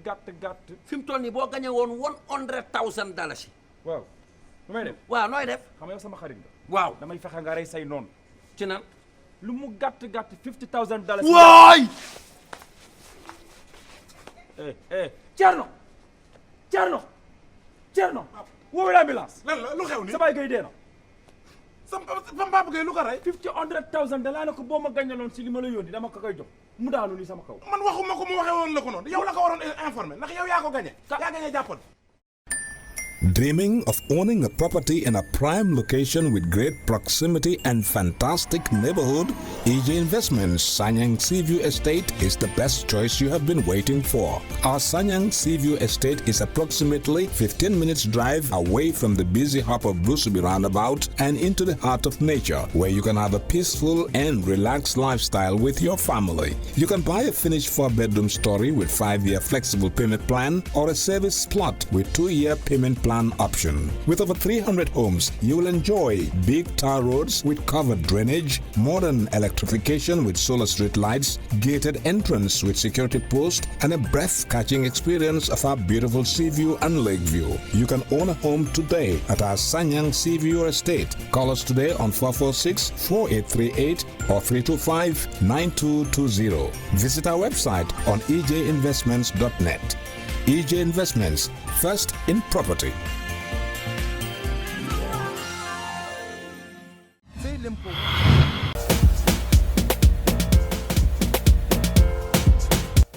S12: fi mu toll nii boo gañe woon $100,000
S13: waaw lu may def
S12: waaw nooy def
S13: xam nga yow sama xarit nga
S12: waaw
S13: damay fexe nga rey say noonu
S12: ci nan
S13: lu mu gàtt $50,000
S12: waay
S13: Thierno woowee l'ambulance
S11: lan la lu xew ni
S13: sa baay gay dee na
S11: sama papa gay lu ko rey
S13: $100,000 ne ko boo ma gañaloon si li ma la yónni dama ko koy jox mu daanu ni sama kaw
S11: man waxuma ko mu waxee woon la ko noonu yow la ko waroon informé ndax yow yaa ko gañe yaa gañe jàppoon.
S14: Dreaming of owning a property in a prime location with great proximity and fantastic neighborhood? EJ Investments Sanyang Seaview Estate is the best choice you have been waiting for. Our Sanyang Seaview Estate is approximately 15 minutes drive away from the busy hub of Brusubi roundabout and into the heart of nature, where you can have a peaceful and relaxed lifestyle with your family. You can buy a finished 4-bedroom story with 5-year flexible payment plan or a service plot with 2-year payment plan option. With over 300 homes, you will enjoy big tar roads with covered drainage, modern electrification with solar street lights, gated entrance with security post, and a breath-catching experience of our beautiful sea view and lake view. You can own a home today at our Sanyang Seaview Estate. Call us today on 446-4838 or 325-9220. Visit our website on ejinvestments.net. EJ Investments, first in property.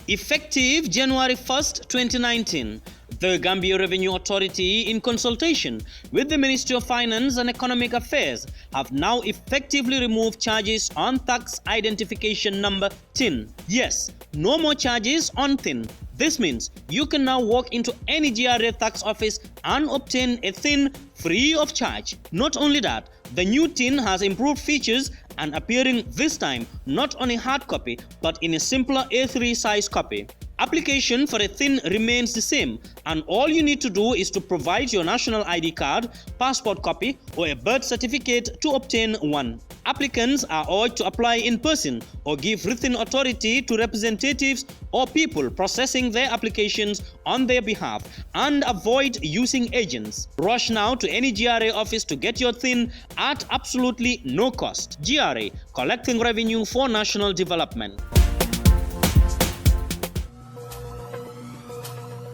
S15: Effective January 1st, 2019, the Gambia Revenue Authority, in consultation with the Ministry of Finance and Economic Affairs, have now effectively removed charges on tax identification number TIN. Yes, no more charges on TIN. This means you can now walk into any GRA tax office and obtain a TIN free of charge. Not only that, the new TIN has improved features and appearing this time not on a hard copy but in a simpler A3 size copy. Application for a TIN remains the same, and all you need to do is to provide your national ID card, passport copy, or a birth certificate to obtain one. Applicants are urged to apply in person or give written authority to representatives or people processing their applications on their behalf, and avoid using agents. Rush now to any GRA office to get your TIN at absolutely no cost. GRA, collecting revenue for national development.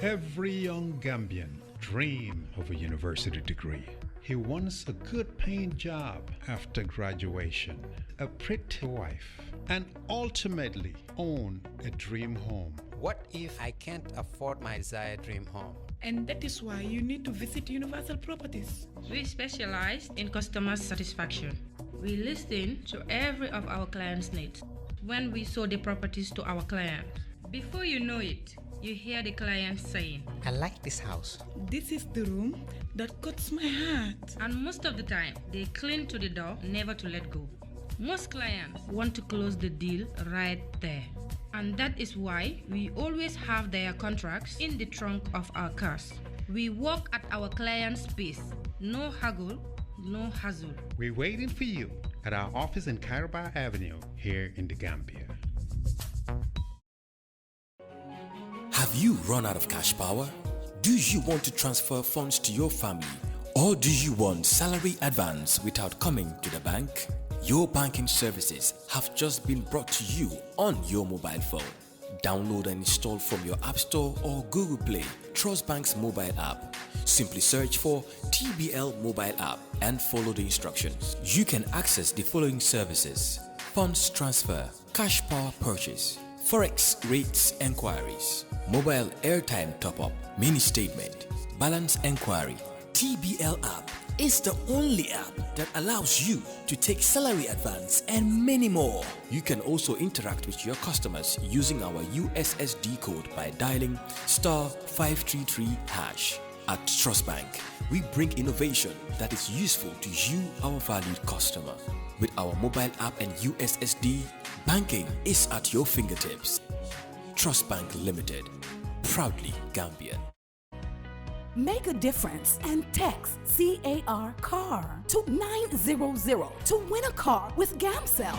S16: Every young Gambian dreams of a university degree. He wants a good paying job after graduation, a pretty wife, and ultimately own a dream home.
S17: What if I can't afford my desired dream home?
S18: And that is why you need to visit Universal Properties.
S19: We specialize in customer satisfaction. We listen to every of our clients' needs when we show the properties to our clients. Before you know it, you hear the client saying,
S17: I like this house.
S18: This is the room that cuts my heart.
S19: And most of the time, they cling to the door, never to let go. Most clients want to close the deal right there. And that is why we always have their contracts in the trunk of our cars. We work at our client's pace. No haggle, no hassle.
S16: We're waiting for you at our office in Caraba Avenue here in the Gambia.
S20: Have you run out of cash power? Do you want to transfer funds to your family? Or do you want salary advance without coming to the bank? Your banking services have just been brought to you on your mobile phone. Download and install from your App Store or Google Play Trust Bank's mobile app. Simply search for TBL mobile app and follow the instructions. You can access the following services: funds transfer, cash power purchase, forex rates enquiries, mobile airtime top-up, mini statement, balance enquiry. TBL app is the only app that allows you to take salary advance and many more. You can also interact with your customers using our USSD code by dialing *533#. At Trust Bank, we bring innovation that is useful to you, our valued customer. With our mobile app and USSD, banking is at your fingertips. Trust Bank Limited, proudly Gambian.
S21: Make a difference and text CAR CAR to 900 to win a car with Gamcell.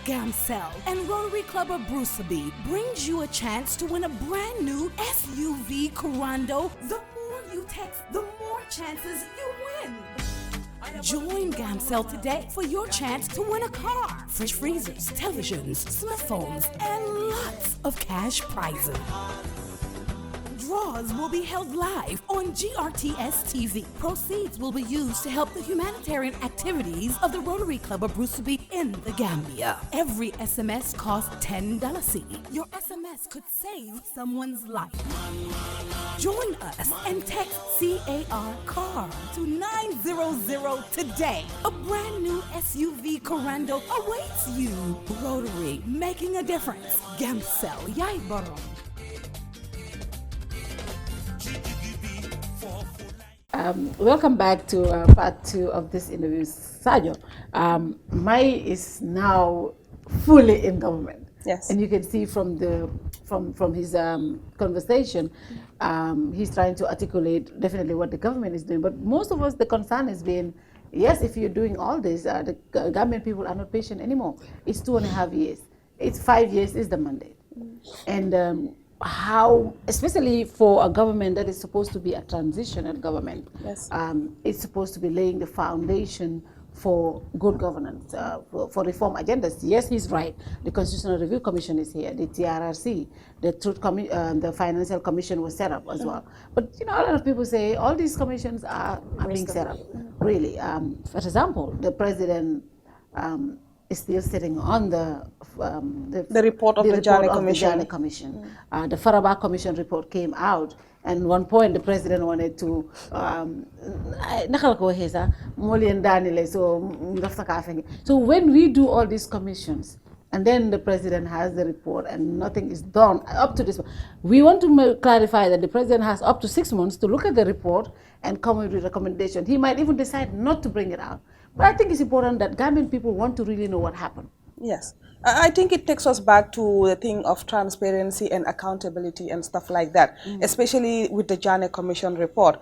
S21: Gamcell and Rotary Club of Bruceby brings you a chance to win a brand new SUV Corando. The more you text, the more chances you win. Join Gamcell today for your chance to win a car, fridge freezers, televisions, smartphones, and lots of cash prizes. Draws will be held live on GRTS TV. Proceeds will be used to help the humanitarian activities of the Rotary Club of Bruceby in the Gambia. Every SMS costs $10. Your SMS could save someone's life. Join us and text CAR CAR to 900 today. A brand new SUV Corando awaits you. Rotary, making a difference. Gamcell, Yai Borom.
S6: Welcome back to part 2 of this interview, Sajo. Mai is now fully in government.
S9: Yes.
S6: And you can see from his conversation, he's trying to articulate definitely what the government is doing. But most of us, the concern has been, yes, if you're doing all this, the Gambian people are not patient anymore. It's 2.5 years. It's 5 years is the mandate. And how, especially for a government that is supposed to be a transitional government,
S9: yes.
S6: It's supposed to be laying the foundation for good governance, for reform agendas. Yes, he's right. The Constitutional Review Commission is here, the TRRC, the Financial Commission was set up as well. But a lot of people say all these commissions are being set up. Really, for example, the president is still sitting on the
S9: report of the Janneh Commission.
S6: The Faraba Commission report came out, and at one point the president wanted to so when we do all these commissions and then the president has the report and nothing is done up to this, we want to clarify that the president has up to 6 months to look at the report and come with a recommendation. He might even decide not to bring it out. But I think it's important that Gambian people want to really know what happened.
S9: Yes. I think it takes us back to the thing of transparency and accountability and stuff like that, especially with the Janneh Commission report.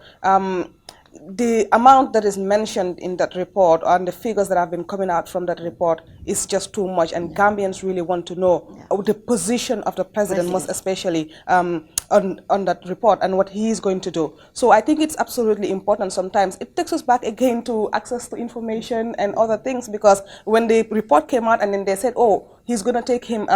S9: The amount that is mentioned in that report and the figures that have been coming out from that report is just too much, and Gambians really want to know the position of the president, most especially on that report and what he is going to do. So I think it's absolutely important. Sometimes it takes us back again to access to information and other things, because when the report came out and then they said, oh, he's going to take him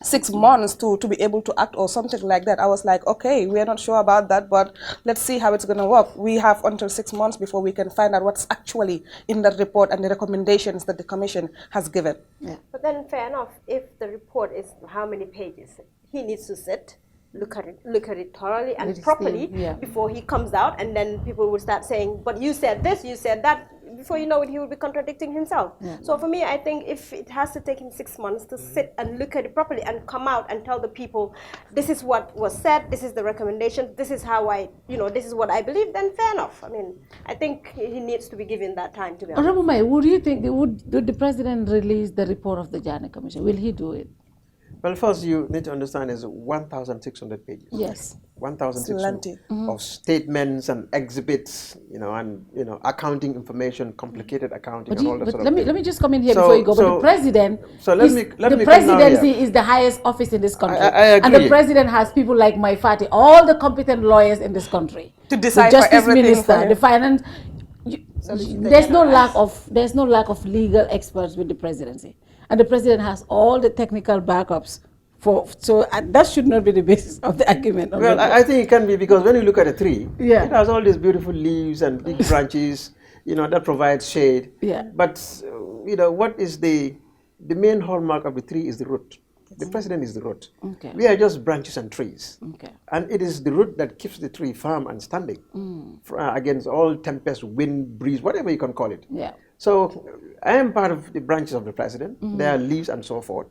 S9: 6 months to be able to act or something like that, I was like, okay, we are not sure about that, but let's see how it's going to work. We have until 6 months before we can find out what's actually in that report and the recommendations that the commission has given.
S6: Yeah.
S10: But then fair enough, if the report is how many pages, he needs to sit, look at it thoroughly and properly before he comes out, and then people will start saying, but you said this, you said that. Before you know it, he will be contradicting himself. So for me, I think if it has to take him 6 months to sit and look at it properly and come out and tell the people, this is what was said, this is the recommendation, this is how this is what I believe, then fair enough. I mean, I think he needs to be given that time to be honest.
S6: Honorable Mai, would you think, would the president release the report of the Janneh Commission? Will he do it?
S7: Well, first you need to understand is 1,600 pages.
S6: Yes.
S7: 1,600 of statements and exhibits, and accounting information, complicated accounting, and all that sort of
S6: let me just come in here before you go. But the president, the presidency is the highest office in this country,
S7: I agree.
S6: and the president has people like Mai Fati, all the competent lawyers in this country,
S9: to decide
S6: the justice
S9: for everything,
S6: minister, the finance. There's no lack of legal experts with the presidency. And the president has all the technical backups So that should not be the basis of the argument.
S7: Well, I think it can be, because when you look at a tree,
S6: yeah,
S7: it has all these beautiful leaves and big branches, that provides shade.
S6: Yeah.
S7: But what is the main hallmark of the tree is the root. The president is the root.
S6: Okay.
S7: We are just branches and trees.
S6: Okay.
S7: And it is the root that keeps the tree firm and standing against all tempest, wind, breeze, whatever you can call it.
S6: Yeah.
S7: So I am part of the branches of the president. There are leaves and so forth.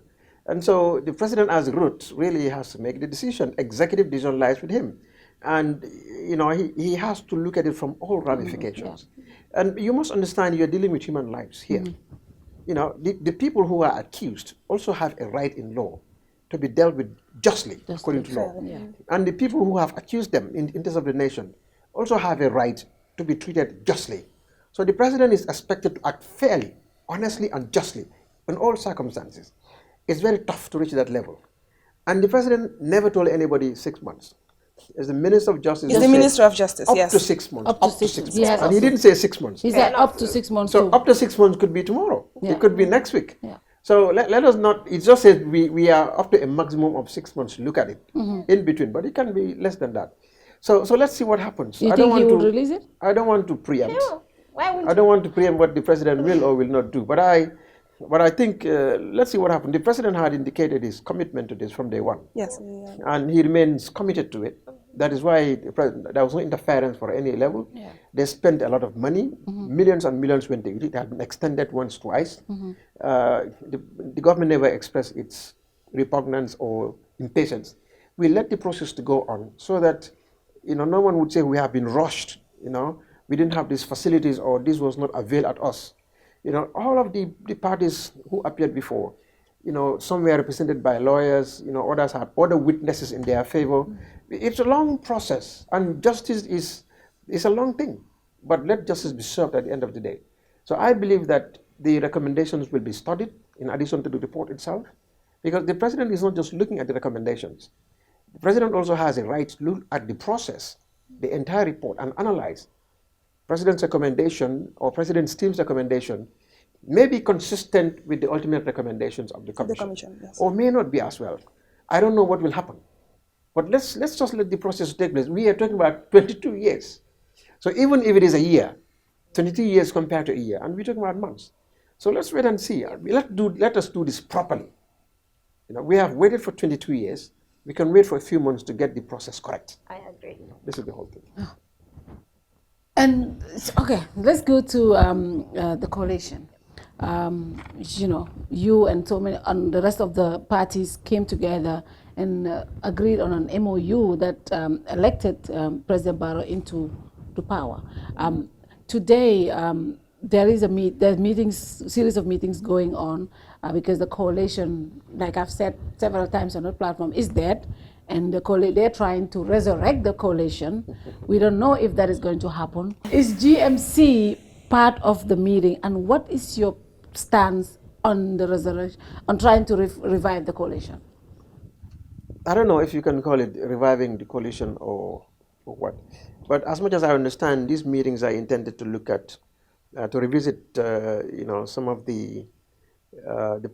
S7: And so the president as root really has to make the decision. Executive decision lies with him. And he has to look at it from all ramifications. And you must understand, you're dealing with human lives here. The people who are accused also have a right in law to be dealt with justly, according to law.
S6: Yeah.
S7: And the people who have accused them in interest of the nation also have a right to be treated justly. So the president is expected to act fairly, honestly, and justly in all circumstances. It's very tough to reach that level. And the president never told anybody 6 months. As the Minister of Justice,
S9: He's the Minister of Justice,
S7: up
S9: yes.
S7: to 6 months.
S6: Up to 6 months. Yes.
S7: And he didn't say 6 months.
S6: He said up to 6 months.
S7: So
S6: too.
S7: up to 6 months could be tomorrow.
S6: Yeah.
S7: It could be next week.
S6: Yeah.
S7: So let us not, it just says we are up to a maximum of 6 months to look at it in between, but it can be less than that. So let's see what happens.
S6: You think he will release it?
S7: I don't want to preempt.
S5: No. Why wouldn't
S7: I don't want to preempt what the president will or will not do. But I think, let's see what happens. The president had indicated his commitment to this from day one.
S9: Yes.
S7: And he remains committed to it. That is why there was no interference for any level.
S6: Yeah.
S7: They spent a lot of money, millions and millions went into it. It had been extended once, twice. The government never expressed its repugnance or impatience. We let the process to go on so that no one would say we have been rushed. We didn't have these facilities or this was not availed at us. All of the parties who appeared before, some were represented by lawyers, others had other witnesses in their favor. It's a long process, and justice is a long thing, but let justice be served at the end of the day. So I believe that the recommendations will be studied in addition to the report itself, because the president is not just looking at the recommendations. The president also has a right to look at the process, the entire report, and analyze. President's recommendation or President's team's recommendation may be consistent with the ultimate recommendations of the commission,
S9: yes.
S7: or may not be as well. I don't know what will happen. But let's just let the process take place. We are talking about 22 years. So even if it is a year, 22 years compared to a year, and we're talking about months. So let's wait and see. Let us do this properly. We have waited for 22 years. We can wait for a few months to get the process correct.
S5: I agree.
S7: This is the whole thing.
S6: And okay, let's go to the coalition. You and so many, and the rest of the parties came together and agreed on an MOU that elected President Barrow into power. Today, there is series of meetings going on because the coalition, like I've said several times on the platform, is dead. And they're trying to resurrect the coalition. We don't know if that is going to happen. Is GMC part of the meeting, and what is your stance on the resurrection, on trying to revive the coalition?
S7: I don't know if you can call it reviving the coalition or what. But as much as I understand, these meetings are intended to look at, to revisit, some of the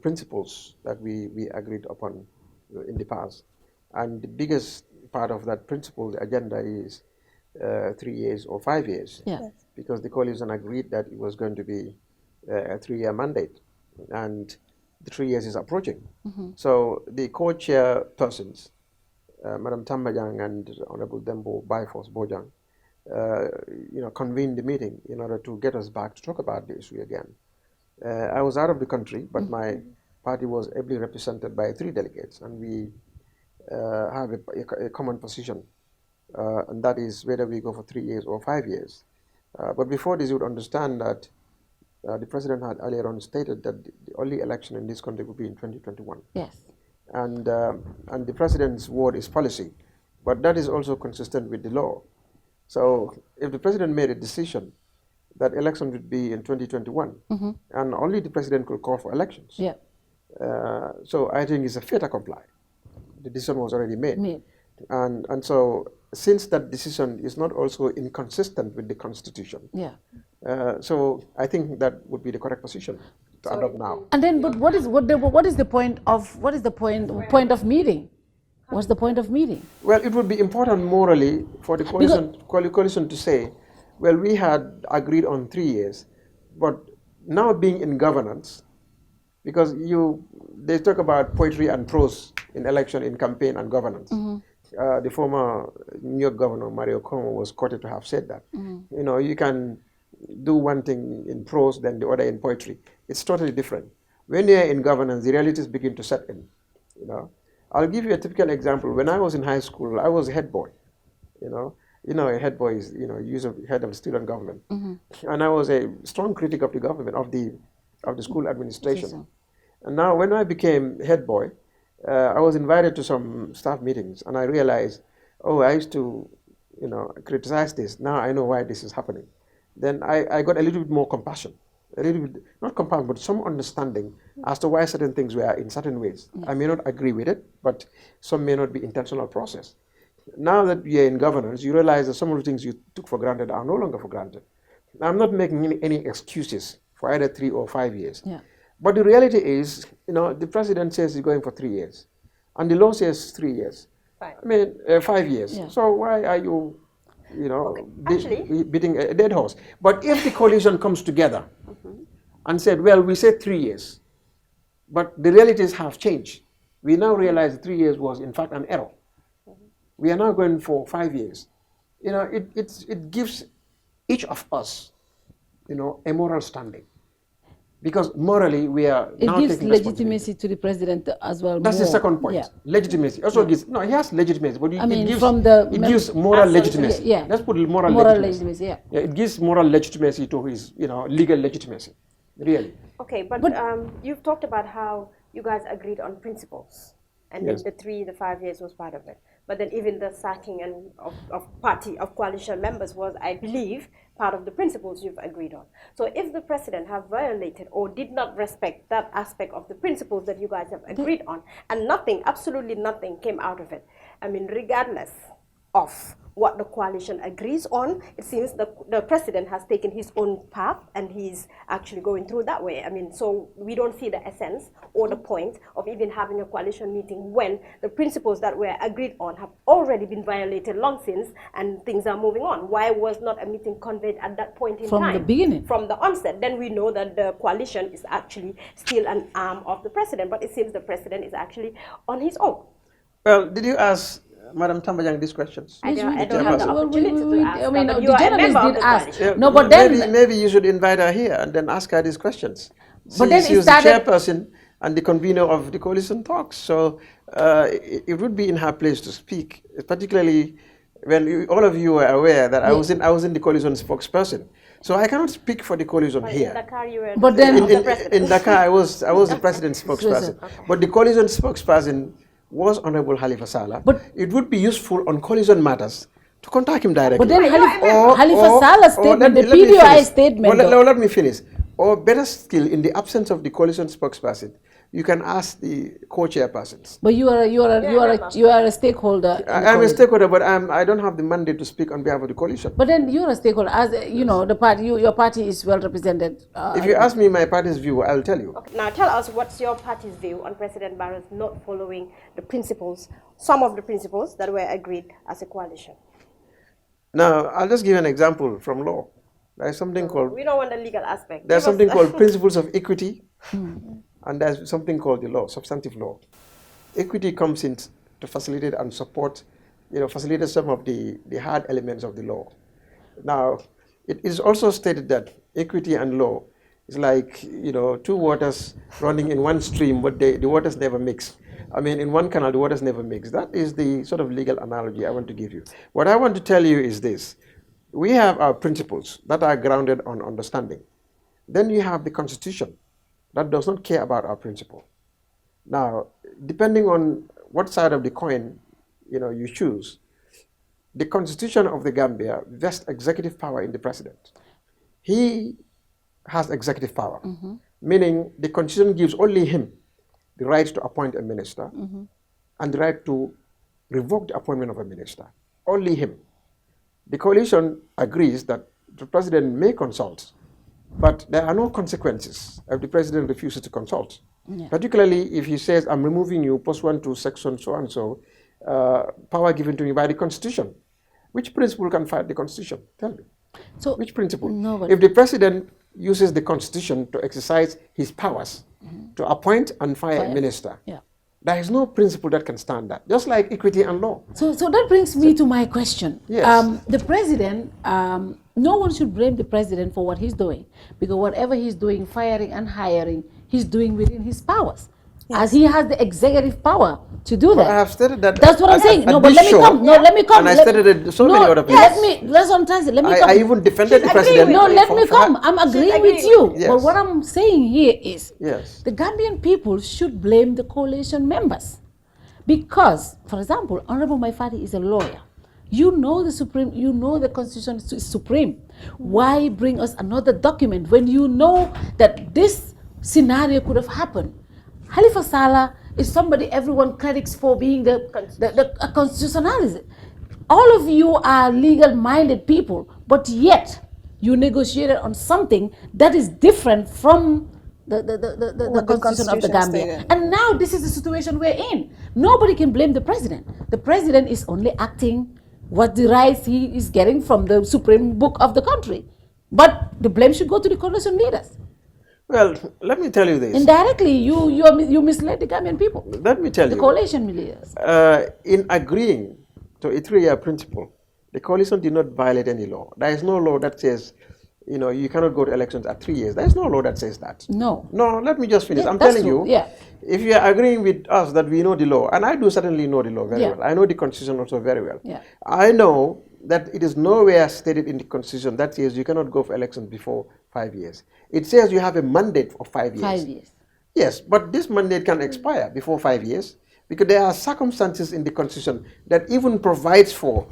S7: principles that we agreed upon in the past. And the biggest part of that principle, the agenda, is 3 years or 5 years.
S6: Yeah.
S7: Because the coalition agreed that it was going to be a 3-year mandate. And the 3 years is approaching. So the co-chairpersons, Madam Tambajang and Honorable Dembo Bifos Bojang, convened the meeting in order to get us back to talk about the issue again. I was out of the country, but my party was ably represented by 3 delegates, and we have a common position, and that is whether we go for 3 years or 5 years. But before this, you would understand that the president had earlier on stated that the only election in this country would be in 2021.
S6: Yes.
S7: And the president's word is policy, but that is also consistent with the law. So if the president made a decision that election would be in 2021, and only the president could call for elections.
S6: Yeah.
S7: So I think it's a fait accompli. The decision was already made. And so since that decision is not also inconsistent with the Constitution,
S6: yeah.
S7: So I think that would be the correct position. to adopt now.
S6: And then, but what is the point of meeting? What's the point of meeting?
S7: Well, it would be important morally for the coalition to say, well, we had agreed on 3 years, but now being in governance, because they talk about poetry and prose in election, in campaign and governance. The former New York governor, Mario Cuomo, was quoted to have said that. You know, you can do one thing in prose, then the other in poetry. It's totally different. When you're in governance, the realities begin to set in. You know, I'll give you a typical example. When I was in high school, I was a head boy. You know, a head boy is head of student government, and I was a strong critic of the government, of the school administration. And now, when I became head boy, I was invited to some staff meetings, and I realized, oh, I used to, criticize this. Now I know why this is happening. Then I got a little bit more compassion, a little bit, not compassion, but some understanding as to why certain things were in certain ways. I may not agree with it, but some may not be intentional process. Now that you're in governance, you realize that some of the things you took for granted are no longer for granted. Now, I'm not making any excuses for either 3 or 5 years. But the reality is, the president says he's going for 3 years, and the law says 3 years. I mean, 5 years. So why are you, beating a dead horse? But if the coalition comes together and said, well, we said 3 years, but the realities have changed. We now realize 3 years was in fact an error. We are now going for 5 years. It gives each of us, a moral standing. Because morally, we are now taking responsibility.
S6: It gives legitimacy to the president as well.
S7: That's the second point. Legitimacy. Also gives, he has legitimacy, but it gives moral legitimacy. Let's put moral legitimacy. It gives moral legitimacy to his, legal legitimacy, really.
S10: Okay, but you've talked about how you guys agreed on principles, and then the 5 years was part of it. But then even the sacking of coalition members was, I believe, part of the principles you've agreed on. So if the president have violated or did not respect that aspect of the principles that you guys have agreed on, and nothing, absolutely nothing came out of it, I mean, regardless of what the coalition agrees on, it seems the president has taken his own path and he's actually going through that way. I mean, so we don't see the essence or the point of even having a coalition meeting when the principles that were agreed on have already been violated long since and things are moving on. Why was not a meeting convened at that point in time?
S6: From the beginning.
S10: From the onset. Then we know that the coalition is actually still an arm of the president, but it seems the president is actually on his own.
S7: Well, did you ask Madam Tambajang these questions?
S10: I don't have the opportunity to ask.
S6: I mean,
S10: but
S6: the journalist did ask. No, but
S7: maybe you should invite her here and then ask her these questions.
S6: But then
S7: she was the chairperson and the convener of the coalition talks, so it would be in her place to speak, particularly when all of you are aware that I was in the coalition spokesperson. So I cannot speak for the coalition here.
S10: In Dakar, you were
S6: but then
S7: in Dakar, I was the president's spokesperson. But the coalition spokesperson was Honorable Halifa Sallah. But it would be useful on coalition matters to contact him directly.
S6: But then Halifa Salah's statement, the PDI statement.
S7: Let me finish. Or better still, in the absence of the coalition spokesperson, you can ask the co-chairpersons.
S6: But you are a stakeholder.
S7: I'm a stakeholder, but I don't have the mandate to speak on behalf of the coalition.
S6: But then you're a stakeholder, as the party. Your party is well represented.
S7: If you ask me my party's view, I'll tell you.
S10: Okay. Now tell us what's your party's view on President Barro's not following the principles, some of the principles that were agreed as a coalition.
S7: Now I'll just give an example from law. There's something called.
S10: We don't want the legal aspect.
S7: There's something called principles of equity. And there's something called the law, substantive law. Equity comes in to facilitate and support, facilitate some of the hard elements of the law. Now, it is also stated that equity and law is like, two waters running in one stream, but the waters never mix. I mean, in one canal, the waters never mix. That is the sort of legal analogy I want to give you. What I want to tell you is this. We have our principles that are grounded on understanding. Then you have the Constitution that does not care about our principle. Now, depending on what side of the coin you choose, the Constitution of the Gambia vests executive power in the president. He has executive power, meaning the Constitution gives only him the right to appoint a minister and the right to revoke the appointment of a minister. Only him. The coalition agrees that the president may consult But there are no consequences if the president refuses to consult.
S6: Yeah.
S7: Particularly if he says, I'm removing you pursuant to section so-and-so, power given to me by the Constitution. Which principle can fight the Constitution? Tell me.
S6: So,
S7: which principle?
S6: No,
S7: if the president uses the Constitution to exercise his powers, to appoint and fire a minister, there is no principle that can stand that. Just like equity and law.
S6: So that brings me to my question.
S7: Yes.
S6: The president, no one should blame the president for what he's doing, because whatever he's doing, firing and hiring, he's doing within his powers. As he has the executive power to do that.
S7: I have stated that.
S6: That's what I'm saying. No, but let me come. No, let me come.
S7: And I stated it so many other places.
S6: That's what I'm trying to say. Let me come.
S7: I even defended the president.
S6: No, let me come. I'm agreeing with you.
S7: Yes.
S6: But what I'm saying here is,
S7: yes,
S6: the Gambian people should blame the coalition members. Because, for example, Honorable Maifati is a lawyer. You know the Supreme, you know the Constitution is supreme. Why bring us another document when you know that this scenario could have happened? Halifa Sallah is somebody everyone credits for being the constitutionalist. All of you are legal-minded people, but yet you negotiated on something that is different from the constitution of the Gambia. And now this is the situation we're in. Nobody can blame the president. The president is only acting what the rights he is getting from the supreme book of the country. But the blame should go to the coalition leaders.
S7: Well, let me tell you this.
S6: Indirectly, you misled the Gambian people.
S7: Let me tell you.
S6: The coalition leaders.
S7: In agreeing to a 3-year principle, the coalition did not violate any law. There is no law that says, you know, you cannot go to elections at 3 years. There is no law that says that.
S6: No.
S7: No, let me just finish.
S6: Yeah,
S7: I'm telling you,
S6: yeah.
S7: if you are agreeing with us that we know the law, and I do certainly know the law very
S6: Yeah.
S7: well. I know the Constitution also very well.
S6: Yeah.
S7: I know that it is nowhere stated in the Constitution that says you cannot go for elections before 5 years. It says you have a mandate of 5 years.
S6: 5 years.
S7: Yes, but this mandate can expire before 5 years because there are circumstances in the Constitution that even provides for,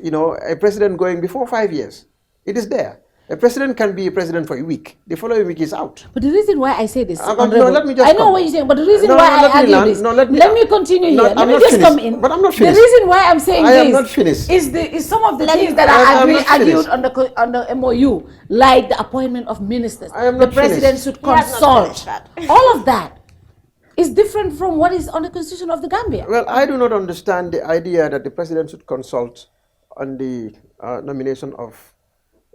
S7: you know, a president going before 5 years. It is there. A president can be a president for a week. The following week is out.
S6: But the reason why I say this,
S7: no, let me just
S6: I know what you're saying, but the reason why I argue this, let me continue here. Let me just come in.
S7: But I'm not finished.
S6: The reason why I'm saying
S7: I
S6: this
S7: am not finished.
S6: is some of the things that are argued on the MOU, like the appointment of ministers. The president should consult. All of that is different from what is on the Constitution of the Gambia.
S7: Well, I do not understand the idea that the president should consult on the nomination of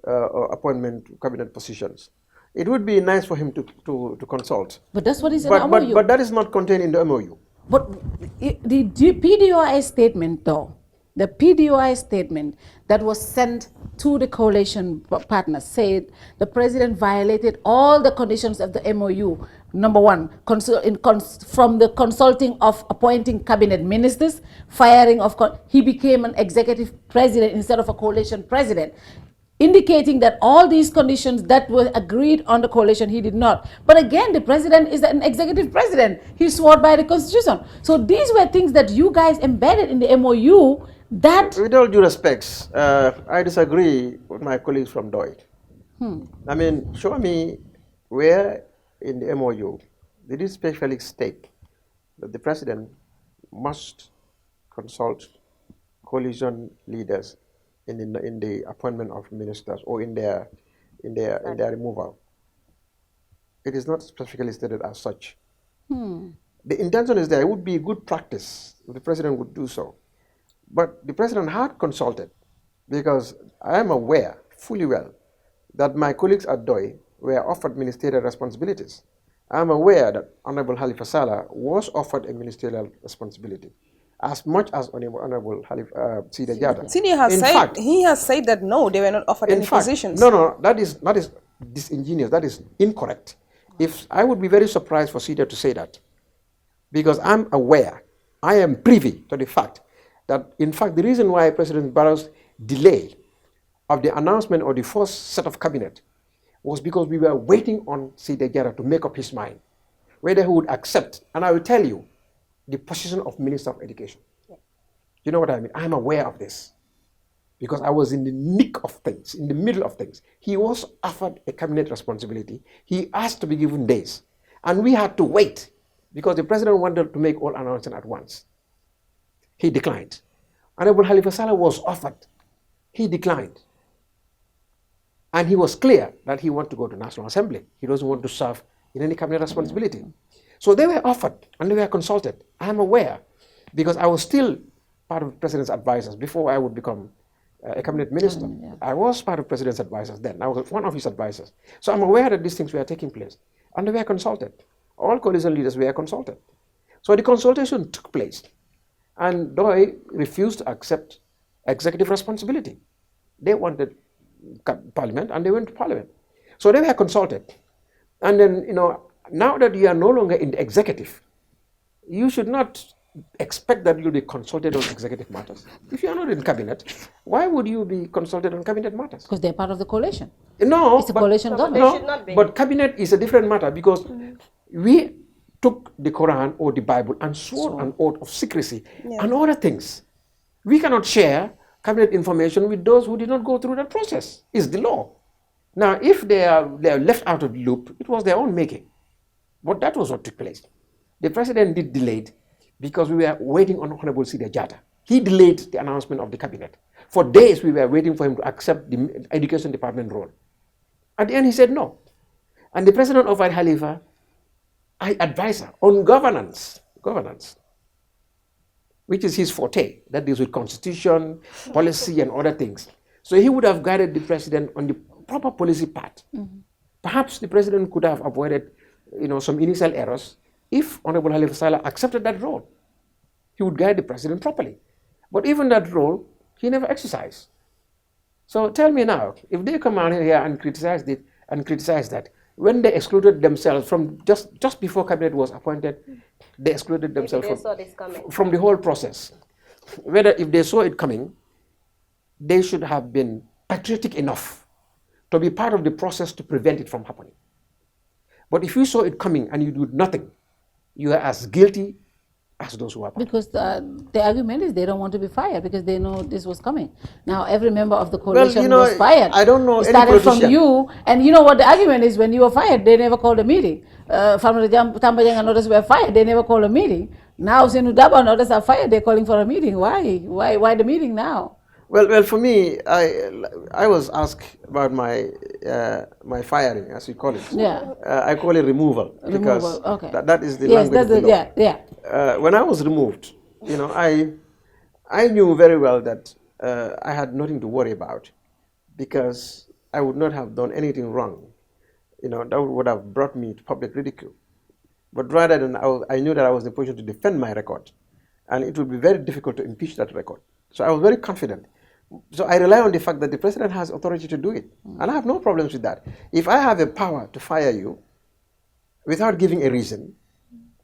S7: or appointment cabinet positions. It would be nice for him to consult.
S6: But that's what is in the MOU.
S7: But that is not contained in the MOU.
S6: But the PDOI statement, though, the PDOI statement that was sent to the coalition partners said the president violated all the conditions of the MOU. Number one, from the consulting of appointing cabinet ministers, firing of, he became an executive president instead of a coalition president, indicating that all these conditions that were agreed on the coalition, he did not. But again, the president is an executive president. He swore by the Constitution. So these were things that you guys embedded in the MOU that...
S7: With all due respects, I disagree with my colleagues from DOI. I mean, show me where in the MOU did it specifically state that the president must consult coalition leaders in the appointment of ministers or in their removal. It is not specifically stated as such. The intention is there. It would be good practice if the president would do so. But the president had consulted, because I am aware fully well that my colleagues at DOI were offered ministerial responsibilities. I am aware that Honorable Halifa Sallah was offered a ministerial responsibility, as much as Honorable Sida Jada.
S9: He has said that no, they were not offered any positions.
S7: No, that is disingenuous. That is incorrect. If I would be very surprised for Sida to say that, because I'm aware, I am privy to the fact that, in fact, the reason why President Barrow's delay of the announcement of the first set of cabinet was because we were waiting on Sida Jada to make up his mind whether he would accept, and I will tell you, the position of Minister of Education. You know what I mean? I'm aware of this because I was in the nick of things, in the middle of things. He was offered a cabinet responsibility. He asked to be given days, and we had to wait because the president wanted to make all announcements at once. He declined. Honorable Halifa Sallah was offered. He declined. And he was clear that he wanted to go to National Assembly. He doesn't want to serve in any cabinet responsibility. So they were offered and they were consulted. I am aware because I was still part of the President's advisors before I would become a cabinet minister. I was part of President's advisors then. I was one of his advisors. So I'm aware that these things were taking place. And they were consulted. All coalition leaders were consulted. So the consultation took place. And Doi refused to accept executive responsibility. They wanted parliament and they went to parliament. So they were consulted. And then, now that you are no longer in the executive, you should not expect that you'll be consulted on executive matters. If you are not in cabinet, why would you be consulted on cabinet matters?
S6: Because they're part of the coalition.
S7: No.
S6: It's a coalition government.
S7: No,
S6: They should not be.
S7: but cabinet is a different matter because we took the Quran or the Bible and swore an oath of secrecy and other things. We cannot share cabinet information with those who did not go through that process. It's the law. Now, if they are left out of the loop, it was their own making. But that was what took place. The president did delayed because we were waiting on Honorable Sida Jata. He delayed the announcement of the cabinet. For days, we were waiting for him to accept the education department role. At the end, he said no. And the president of Al Khalifa, I advise her on governance, which is his forte. That deals with constitution, policy, and other things. So he would have guided the president on the proper policy path. Perhaps the president could have avoided, some initial errors if Honorable Khalifa Saleh accepted that role. He would guide the president properly. But even that role, he never exercised. So tell me now, if they come out here and criticize it and criticize that, when they excluded themselves from just before cabinet was appointed, they excluded themselves from the whole process. Whether if they saw it coming, they should have been patriotic enough to be part of the process to prevent it from happening. But if you saw it coming and you did nothing, you are as guilty as those who are part.
S6: Because the argument is they don't want to be fired because they know this was coming. Now every member of the coalition was fired.
S7: I don't know
S6: it
S7: any
S6: started
S7: politician.
S6: from you, and you know what the argument is? When you were fired, they never called a meeting. Family Tambajang and others were fired, they never called a meeting. Now Senu Daba and others are fired, they're calling for a meeting. Why the meeting now?
S7: Well, for me, I was asked about my firing, as you call it.
S6: Yeah.
S7: I call it removal because
S6: okay.
S7: that is the
S6: Yes,
S7: language
S6: that's
S7: of the law.
S6: yeah.
S7: When I was removed, I knew very well that I had nothing to worry about because I would not have done anything wrong. That would have brought me to public ridicule. But rather than I knew that I was in a position to defend my record, and it would be very difficult to impeach that record. So I was very confident. So I rely on the fact that the president has authority to do it. And I have no problems with that. If I have a power to fire you without giving a reason,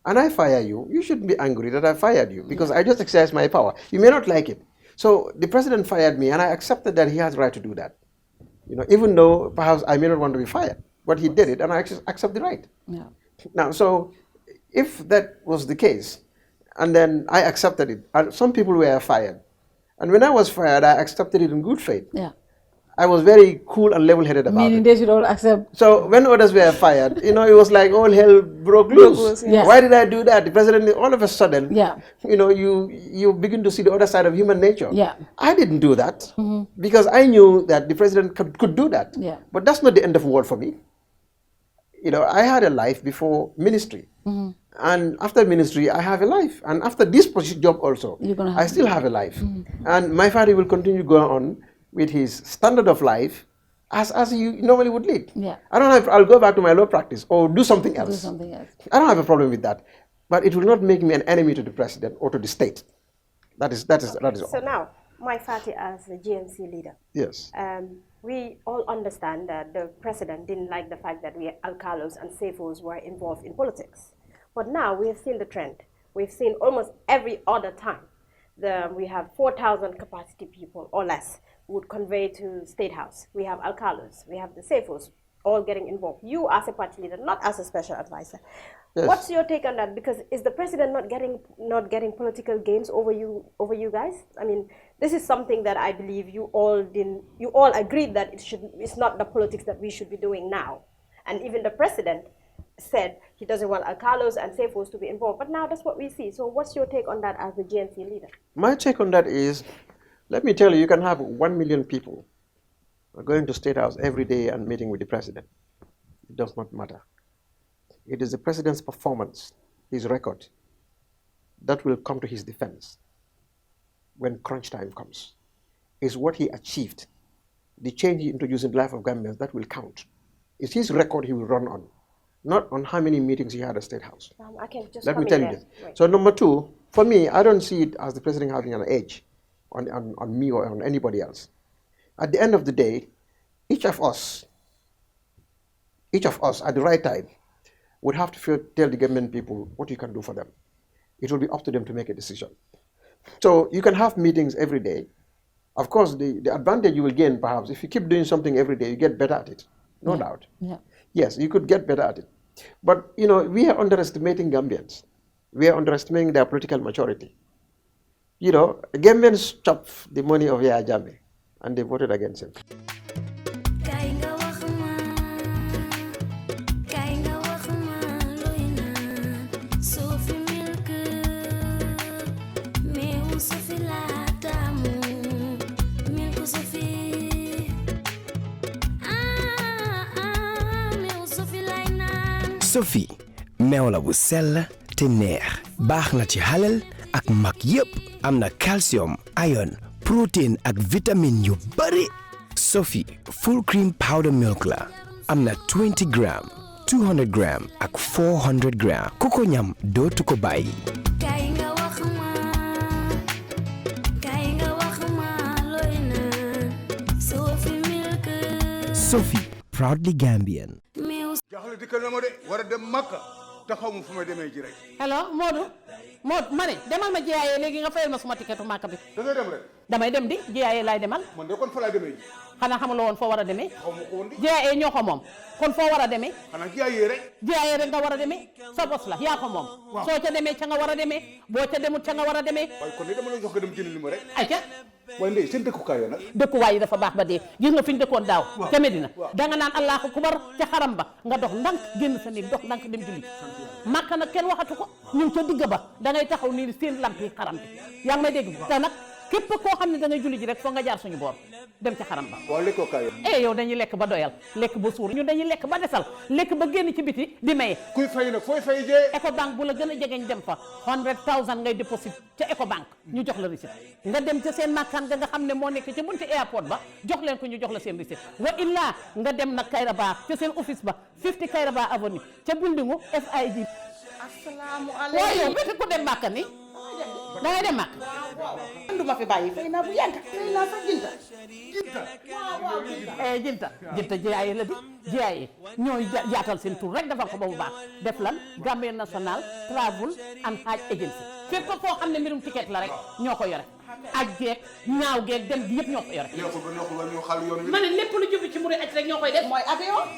S7: and I fire you, you shouldn't be angry that I fired you because I just exercised my power. You may not like it. So the president fired me and I accepted that he has the right to do that. Even though perhaps I may not want to be fired, but he did it and I accept the right.
S6: Yeah.
S7: Now, so if that was the case, and then I accepted it, and some people were fired, and when I was fired, I accepted it in good faith.
S6: Yeah.
S7: I was very cool and level-headed about
S6: Meaning
S7: it.
S6: they should all accept.
S7: So when others were fired, it was like all hell broke loose.
S6: Yes.
S7: Why did I do that? The president, all of a sudden, you begin to see the other side of human nature.
S6: Yeah.
S7: I didn't do that because I knew that the president could do that.
S6: Yeah.
S7: But that's not the end of the world for me. I had a life before ministry. And after ministry, I have a life. And after this job also, I still have a life. And my father will continue to go on with his standard of life as you normally would lead.
S6: Yeah.
S7: I'll go back to my law practice or do something else.
S6: Do something else.
S7: I don't have a problem with that. But it will not make me an enemy to the president or to the state. That is all.
S10: So now, my Fati as the GMC leader.
S7: Yes.
S10: We all understand that the president didn't like the fact that Alcalos and Sefos were involved in politics. But now we have seen the trend. We've seen almost every other time. We have 4,000 capacity people or less would convey to State House. We have Alcalos, we have the Sefos all getting involved. You as a party leader, not as a special advisor. Yes. What's your take on that? Because is the president not getting political gains over you guys? I mean, this is something that I believe you all agreed that it's not the politics that we should be doing now. And even the president said he doesn't want Alcalos and Sefos to be involved. But now that's what we see. So what's your take on that as the GNC leader?
S7: My take on that is, let me tell you, you can have 1 million people going to State House every day and meeting with the president. It does not matter. It is the president's performance, his record, that will come to his defense when crunch time comes. It's what he achieved, the change he introduced in the life of Gambians, that will count. It's his record he will run on, not on how many meetings he had at State House.
S10: I can just
S7: Let me tell you this. So number two, for me, I don't see it as the president having an edge on me or on anybody else. At the end of the day, each of us at the right time would have to tell the government people what you can do for them. It will be up to them to make a decision. So you can have meetings every day. Of course, the advantage you will gain, perhaps, if you keep doing something every day, you get better at it. No doubt.
S6: Yeah.
S7: Yes, you could get better at it. But, you know, we are underestimating Gambians. We are underestimating their political maturity. You know, Gambians chopped the money of Yaya Jammeh, and they voted against him.
S3: Sophie meew la bu sell te neex baax na ci halal ak mag yépp am na calcium iron protein ak vitamine yu bari Sophie full cream powder milk la am na 20 gram 200 gram ak 400 gram ku ko ñam dootu ko bàyyi Sophie proudly Gambian.
S11: jaxle dikkal na ma de war a dem Makka te xaw ma fu may demee ji rek.
S6: hello Modou ma ne demal ma jiyaayee léegi nga fayal ma suma tiketu Makka bi.
S11: da ngay dem rek.
S6: damay dem di jiyaayee laay demal.
S11: man de kon fa laay demee ji.
S6: xanaa xamuloo woon foo war a demee.
S11: xaw ma ko woon di.
S6: jiyaayee ñoo ko moom kon foo war a demee.
S11: xanaa jiyaayee rek.
S6: jiyaayee rek nga war a demee sa bos la yaa ko moom. soo ca demee ca nga war a demee boo ca demut ca nga war a demee.
S11: waaye kon de dama la jox nga dem jënd li ma rek.
S6: ayca.
S11: waaye ndey seen dëkkukaay yoo nag.
S6: dëkkuwaay yi dafa baax ba dee gis nga fi ñu dëkkoon daaw ca Medina danga naan allahu akbar ca xaram ba nga dox ndànk génn sa néeg dox ndànk dem julli Makka nag kenn waxatu ko ñu ngi ca digg ba da ngay taxaw nii seen lampi xaram bi yaa ngi may dégg te nag képp koo xam ne da ngay julli ji rek foog nga jaar suñu boor dem ca xaram ba
S11: waaw lekkookaay yoo
S6: yow dañuy lekk ba doyal lekk ba suur ñun dañuy lekk ba desal lekk ba génn ci biti di maye
S11: kuy fay nag fooy fay jee
S6: Ecobank bu la gën a jegeñ dem fa 100,000 ngay déposit ca Ecobank ñu jox la receipt nga dem ca seen makkaan nga xam ne moo nekk ca bunti airport ba jox leen ko ñu jox la seen receipt wa illa nga dem nag Kairaba ca seen office ba 50 Kairaba avenue ca buildingu FIG
S9: asalaamaaleykum
S6: waaw yow bete ko dem Makka ni da ngay dem Makka
S9: du ma fi bàyyi fay naa bu yàgg fay naa sax
S6: jinta jiyaaye la di jiyaaye ñooy yaatal seen tur rek defal ko ba mu baax def lan Gambia National Travel and Hajj Agency fépp foo xam ne mbirum ticket la rek ñoo ko yore aj geeg ñaaw geeg dem gi yëpp ñoo ko yore ma ne lépp lu jublu ci muri aj rek ñoo koy def mooy avion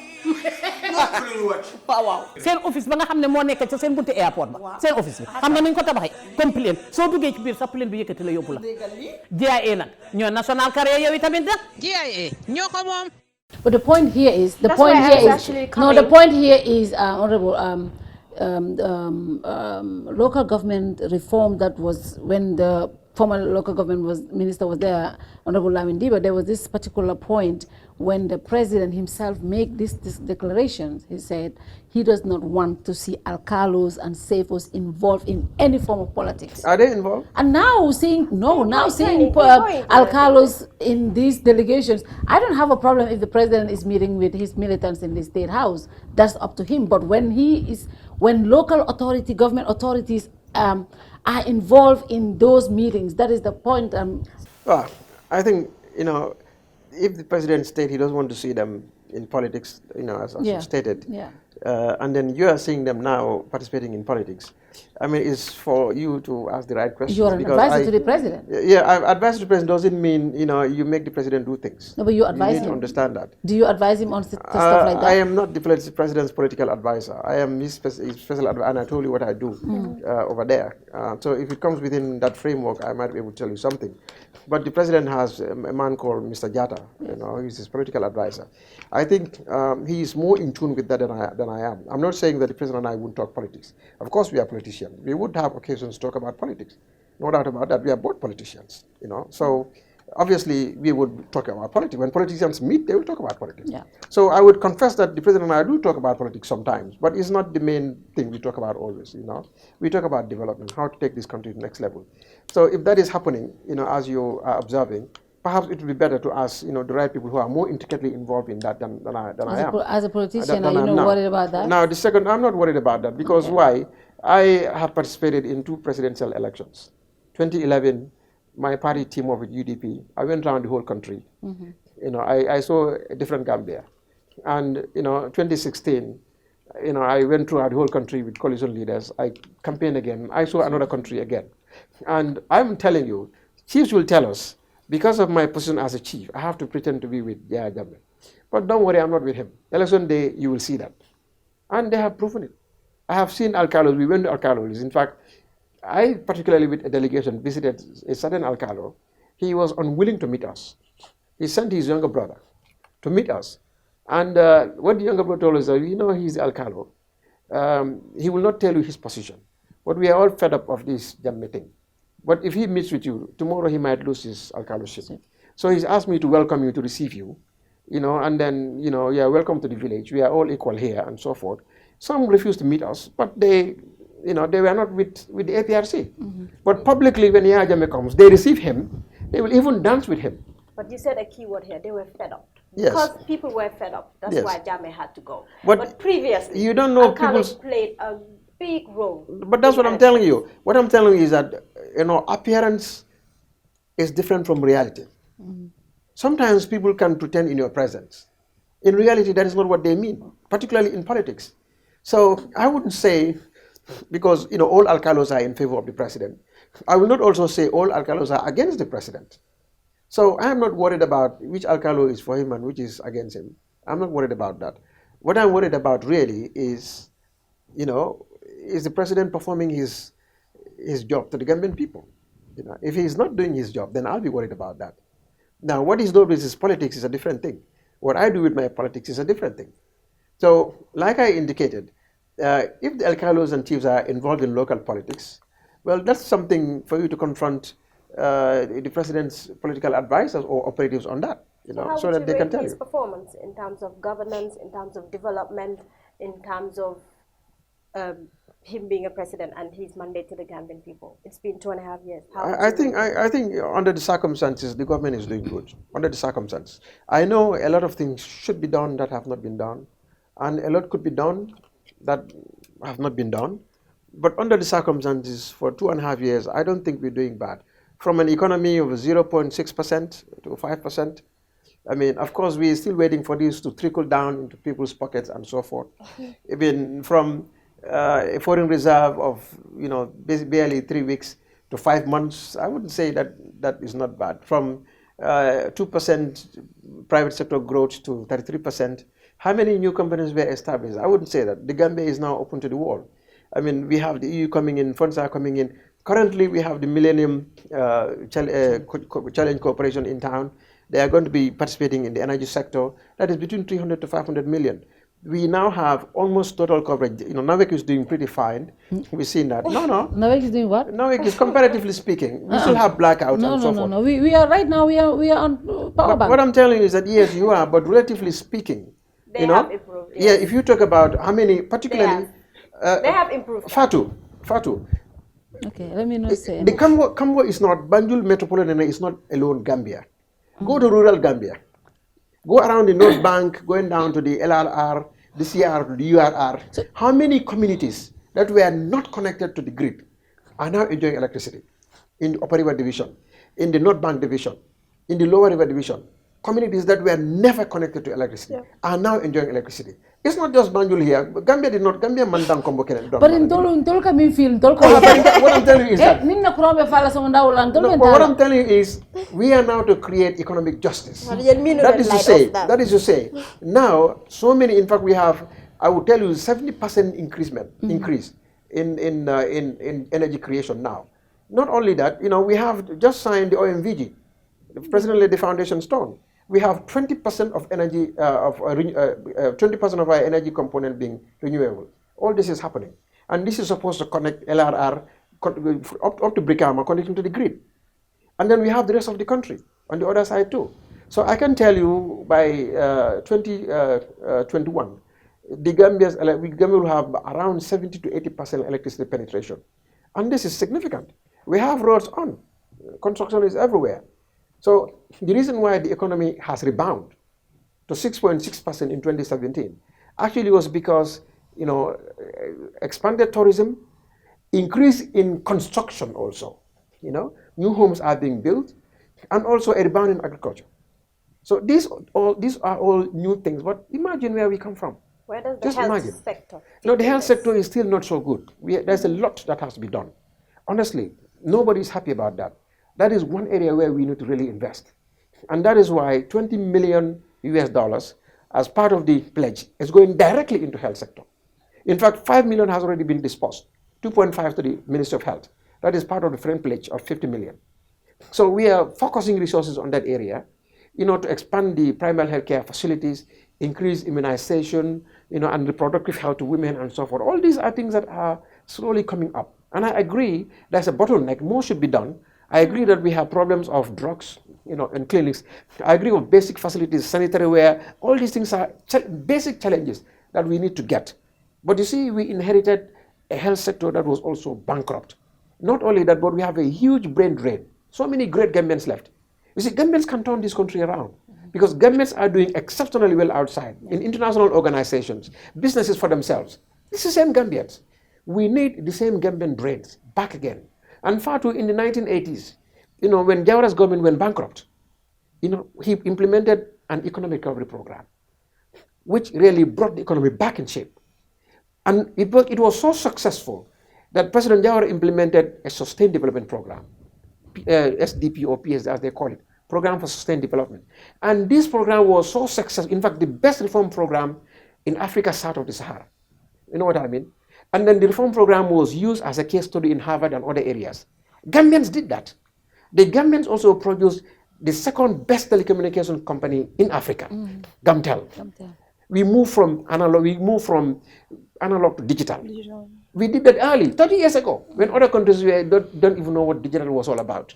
S6: waaw seen office ba nga xam ne moo nekk ca seen bunti airport ba seen office bi xam nga nañ ko tabaxee comme plane soo duggee ci biir sax plane bi yëkkati la yóbbu la GIA nag ñoo national carrier yow tamit nag GIA ñoo ko moom.
S22: But the point here is
S6: That's why I was actually coming.
S22: the point here is honorable local government reform that was when the former local government minister was there, Honorable Lamin Diba. There was this particular point when the president himself made this declaration. He said he does not want to see alcalos and safos involved in any form of politics.
S7: Are they involved?
S22: And now seeing alcalos in these delegations, I don't have a problem if the president is meeting with his militants in the State House. That's up to him. But when local government authorities are involved in those meetings, that is the point.
S7: Well, I think, you know, if the president stated he doesn't want to see them in politics, you know, as you stated, and then you are seeing them now participating in politics, I mean, it's for you to ask the right questions.
S22: You're an advisor to the president.
S7: Yeah, advisor to the president doesn't mean, you know, you make the president do things.
S22: No, but you advise him.
S7: You need to understand that.
S22: Do you advise him on stuff like that?
S7: I am not the president's political advisor. I am his special advisor, and I told you what I do over there. So if it comes within that framework, I might be able to tell you something. But the president has a man called Mr. Jatta, you know, he's his political advisor. I think he is more in tune with that than I am. I'm not saying that the president and I wouldn't talk politics. Of course we are politicians. We would have occasions to talk about politics. No doubt about that. We are both politicians, you know. So obviously we would talk about politics. When politicians meet, they will talk about politics.
S22: Yeah.
S7: So I would confess that the president and I do talk about politics sometimes, but it's not the main thing we talk about always, you know. We talk about development, how to take this country to the next level. So if that is happening, you know, as you are observing, perhaps it would be better to ask, you know, the right people who are more intricately involved in that than I am.
S22: As a politician, are you not worried about that?
S7: Now, the second, I'm not worried about that because why? I have participated in 2 presidential elections. 2011, my party team up with UDP. I went around the whole country. You know, I saw a different Gambia. And, you know, 2016, you know, I went throughout the whole country with coalition leaders. I campaigned again. I saw another country again. And I'm telling you, chiefs will tell us, because of my position as a chief, I have to pretend to be with Yaya Jammeh. But don't worry, I'm not with him. Election day, you will see that. And they have proven it. I have seen alcalos. We went to alcalos. In fact, I, particularly with a delegation, visited a certain alcalo. He was unwilling to meet us. He sent his younger brother to meet us. And what the younger brother told us, you know, he's the alcalo. He will not tell you his position. But we are all fed up of this Jammeh thing. But if he meets with you, tomorrow he might lose his alcaloship. So he's asked me to welcome you, to receive you, you know, and then, you know, yeah, welcome to the village. We are all equal here and so forth. Some refused to meet us, but they, you know, they were not with the APRC. But publicly, when Yaya Jammeh comes, they receive him. They will even dance with him.
S10: But you said a key word here. They were fed up.
S7: Yes.
S10: Because people were fed up. That's
S7: Yes.
S10: why Jammeh had to go.
S7: But
S10: previously,
S7: you don't know
S10: Alcalo
S7: people's...
S10: played a big role.
S7: But that's what I'm telling you. What I'm telling you is that, you know, appearance is different from reality. Sometimes people can pretend in your presence. In reality, that is not what they mean, particularly in politics. So I wouldn't say, because, you know, all alcalos are in favor of the president. I will not also say all alcalos are against the president. So I'm not worried about which alcalo is for him and which is against him. I'm not worried about that. What I'm worried about really is, you know, is the president performing his job to the Gambian people? You know, if he's not doing his job, then I'll be worried about that. Now, what he's doing with his politics is a different thing. What I do with my politics is a different thing. So, like I indicated, if the alcalos and chiefs are involved in local politics, well, that's something for you to confront the president's political advisors or operatives on that, you know, so that they can tell you.
S10: His performance in terms of governance, in terms of development, in terms of him being a president and his mandate to the Gambian people? It's been 2.5 years.
S7: I think under the circumstances, the government is doing good. Under the circumstances, I know a lot of things should be done that have not been done, and a lot could be done that have not been done. But under the circumstances, for 2.5 years, I don't think we're doing bad. From an economy of 0.6% to 5%, I mean, of course, we're still waiting for this to trickle down into people's pockets and so forth. Even from a foreign reserve of, you know, barely 3 weeks to 5 months, I wouldn't say that that is not bad. From 2% private sector growth to 33%, how many new companies were established? I wouldn't say that. The Gambia is now open to the world. I mean, we have the EU coming in, funds are coming in. Currently, we have the Millennium Challenge Corporation in town. They are going to be participating in the energy sector. That is between 300 to 500 million. We now have almost total coverage. You know, NAVEC is doing pretty fine. We've seen that. No.
S22: NAVEC is doing what?
S7: NAVEC is, comparatively speaking, we still have blackouts and so forth.
S22: No. We are right now, we are on power bank.
S7: What I'm telling you is that, yes, you are, but relatively speaking,
S10: they have improved. Yes.
S7: Yeah, if you talk about how many, particularly...
S10: They have improved.
S7: Fatou.
S22: Okay, let me not say.
S7: The Kamwo is not, Banjul Metropolitan is not alone Gambia. Go to rural Gambia. Go around the North Bank, going down to the LRR, the CR, the URR. So, how many communities that were not connected to the grid are now enjoying electricity? In the Upper River Division, in the North Bank Division, in the Lower River Division, communities that were never connected to electricity are now enjoying electricity. It's not just Banjul here. Gambia did not. Gambia mandang kombo kenen.
S22: But in Tolu kami film
S7: what I'm telling you is that. What I'm telling you is, we are now to create economic justice. That is to say, now so many. In fact, we have. I will tell you 70% increase in energy creation now. Not only that, you know, we have just signed the OMVG, the President laid the foundation stone. We have 20% of energy 20% of our energy component being renewable. All this is happening, and this is supposed to connect LRR up to Brikama, connecting to the grid, and then we have the rest of the country. on the other side too. So I can tell you by 2021, the Gambia will have around 70 to 80% electricity penetration. And this is significant. We have roads on. Construction is everywhere. So the reason why the economy has rebounded to 6.6% in 2017 actually was because, you know, expanded tourism, increase in construction also. You know, new homes are being built, and also a rebound in agriculture. So these are all new things. But imagine where we come from.
S10: Where does the
S7: Just
S10: health
S7: imagine.
S10: sector?
S7: No, the health sector is still not so good. There's a lot that has to be done. Honestly, nobody is happy about that. That is one area where we need to really invest. And that is why $20 million US as part of the pledge is going directly into health sector. In fact, $5 million has already been disbursed, 2.5 to the Ministry of Health. That is part of the friend pledge of 50 million. So we are focusing resources on that area, you know, to expand the primary health care facilities, increase immunization, you know, and reproductive health to women and so forth. All these are things that are slowly coming up. And I agree there's a bottleneck. More should be done. I agree that we have problems of drugs, you know, in clinics. I agree with basic facilities, sanitary ware. All these things are basic challenges that we need to get. But you see, we inherited a health sector that was also bankrupt. Not only that, but we have a huge brain drain. So many great Gambians left. You see, Gambians can turn this country around because Gambians are doing exceptionally well outside, in international organizations, businesses for themselves. It's the same Gambians. We need the same Gambian brains back again. And Fatou, in the 1980s, you know, when Jawara's government went bankrupt, you know, he implemented an economic recovery program, which really brought the economy back in shape. And it was so successful that President Jawara implemented a sustained development program, SDP or PS as they call it, Program for Sustained Development. And this program was so successful, in fact, the best reform program in Africa south of the Sahara. You know what I mean? And then the reform program was used as a case study in Harvard and other areas. Gambians did that. The Gambians also produced the second best telecommunication company in Africa, Gamtel. We moved from analog to digital. We did that early, 30 years ago, when other countries don't even know what digital was all about.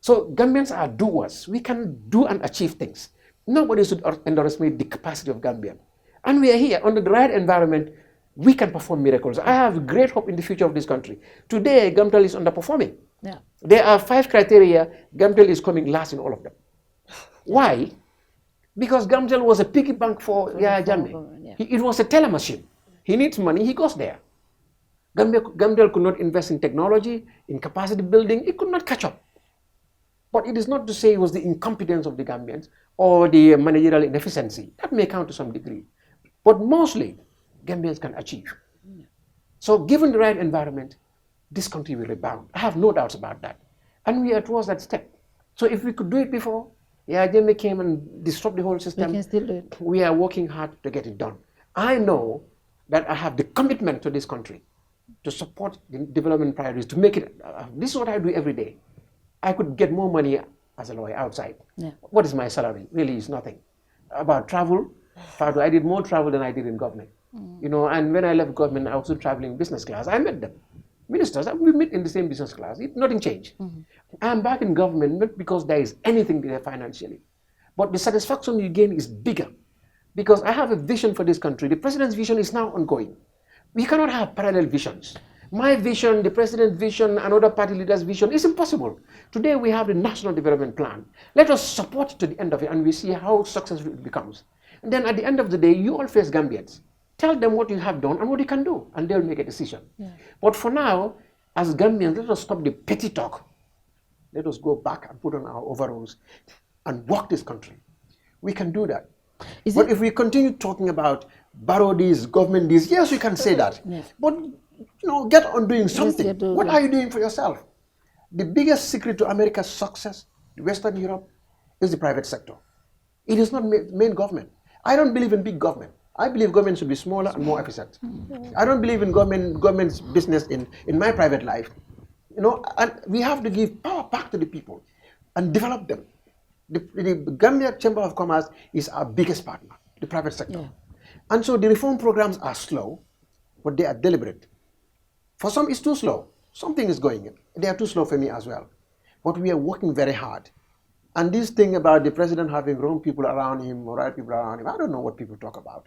S7: So Gambians are doers. We can do and achieve things. Nobody should underestimate the capacity of Gambia. And we are here, under the right environment, we can perform miracles. I have great hope in the future of this country. Today, Gamtel is underperforming.
S22: Yeah.
S7: There are 5 criteria. Gamtel is coming last in all of them. Why? Because Gamtel was a piggy bank for Yaya Jammeh. It was a teller machine. He needs money, he goes there. Gamtel could not invest in technology, in capacity building. It could not catch up. But it is not to say it was the incompetence of the Gambians or the managerial inefficiency. That may count to some degree. But mostly, Gambians can achieve. So given the right environment, this country will rebound. I have no doubts about that. And we are towards that step. So if we could do it before, Yaya Jammeh came and disrupted the whole system.
S22: We can still do it.
S7: We are working hard to get it done. I know that I have the commitment to this country to support the development priorities, to make it, this is what I do every day. I could get more money as a lawyer outside.
S22: Yeah.
S7: What is my salary? Really is nothing. About travel, I did more travel than I did in government. You know, and when I left government, I was still traveling business class. I met them. Ministers, we meet in the same business class. Nothing changed. I'm back in government not because there is anything there financially, but the satisfaction you gain is bigger because I have a vision for this country. The president's vision is now ongoing. We cannot have parallel visions. My vision, the president's vision, another party leader's vision is impossible. Today we have the National Development Plan. Let us support it to the end of it and we see how successful it becomes. And then at the end of the day, you all face Gambians. Tell them what you have done and what you can do, and they'll make a decision. Yeah. But for now, as Gambians, let us stop the petty talk. Let us go back and put on our overalls and walk this country. We can do that. But if we continue talking about borrow this, government this, yes, we can say that. Yeah. But you know, get on doing something. Yes, what are you doing for yourself? The biggest secret to America's success, Western Europe, is the private sector. It is not main government. I don't believe in big government. I believe government should be smaller and more efficient. I don't believe in government's business in my private life. You know, and we have to give power back to the people and develop them. The Gambia Chamber of Commerce is our biggest partner, the private sector. Yeah. And so the reform programs are slow, but they are deliberate. For some, it's too slow. Something is going in. They are too slow for me as well. But we are working very hard And this thing about the president having wrong people around him or right people around him, I don't know what people talk about.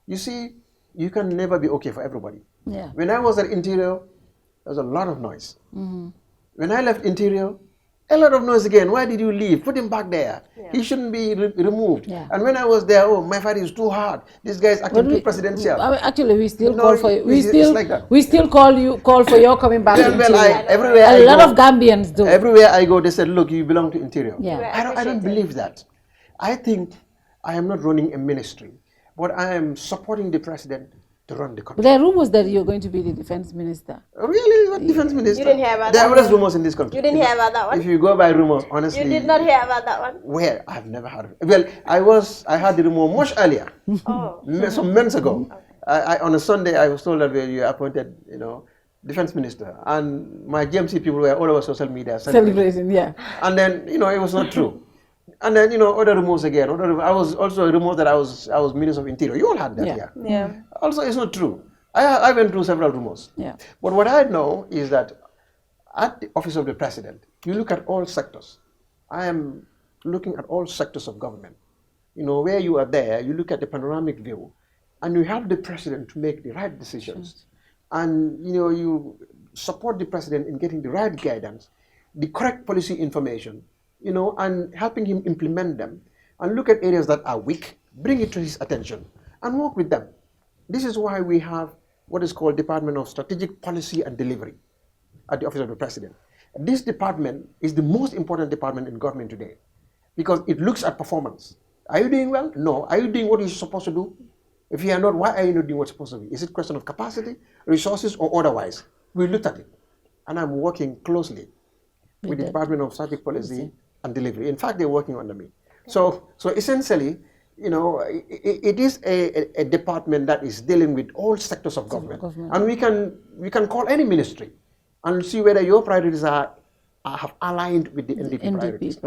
S7: You see, you can never be okay for everybody.
S22: Yeah.
S7: When I was at Interior, there was a lot of noise. When I left Interior, a lot of noise again. Why did you leave? Put him back there. He shouldn't be removed. And when I was there, oh, my fight is too hard. This guy is acting too presidential.
S22: I mean, actually, we still
S7: No,
S22: call for you. We still call for your coming back to Interior.
S7: Everywhere
S22: a lot of Gambians do.
S7: Everywhere I go, they said, look, you belong to Interior.
S22: Yeah.
S7: I don't believe that. I think I am not running a ministry, but I am supporting the president to run the country.
S22: But there are rumors that you're going to be the defense minister.
S7: Really? What defense minister?
S10: You didn't hear about
S7: There
S10: that
S7: are always rumors in this country.
S10: You didn't hear about that one?
S7: If you go by rumors, honestly.
S10: You did not hear about that one?
S7: Where? I've never heard of it. Well, I heard the rumor much earlier. Some months ago. On a Sunday, I was told that you are appointed, defense minister. And my GMC people were all over social media
S22: celebrating, yeah.
S7: And then, it was not true. And then, other rumors again. I was also rumors that I was Minister of Interior. You all had that here.
S10: Yeah.
S7: Also, it's not true. I went through several rumors.
S22: Yeah.
S7: But what I know is that at the office of the president, you look at all sectors. I am looking at all sectors of government. Where you are there, you look at the panoramic view, and you help the president to make the right decisions. And, you support the president in getting the right guidance, the correct policy information, and helping him implement them, and look at areas that are weak, bring it to his attention, and work with them. This is why we have what is called Department of Strategic Policy and Delivery at the Office of the President. This department is the most important department in government today because it looks at performance. Are you doing well? No. Are you doing what you're supposed to do? If you are not, why are you not doing what's supposed to be? Is it a question of capacity, resources, or otherwise? We looked at it, and I'm working closely with the Department of Strategic Policy and Delivery. In fact, they're working under me. So essentially, it is a department that is dealing with all sectors of government. And we can call any ministry and see whether your priorities have aligned with the NDP priorities.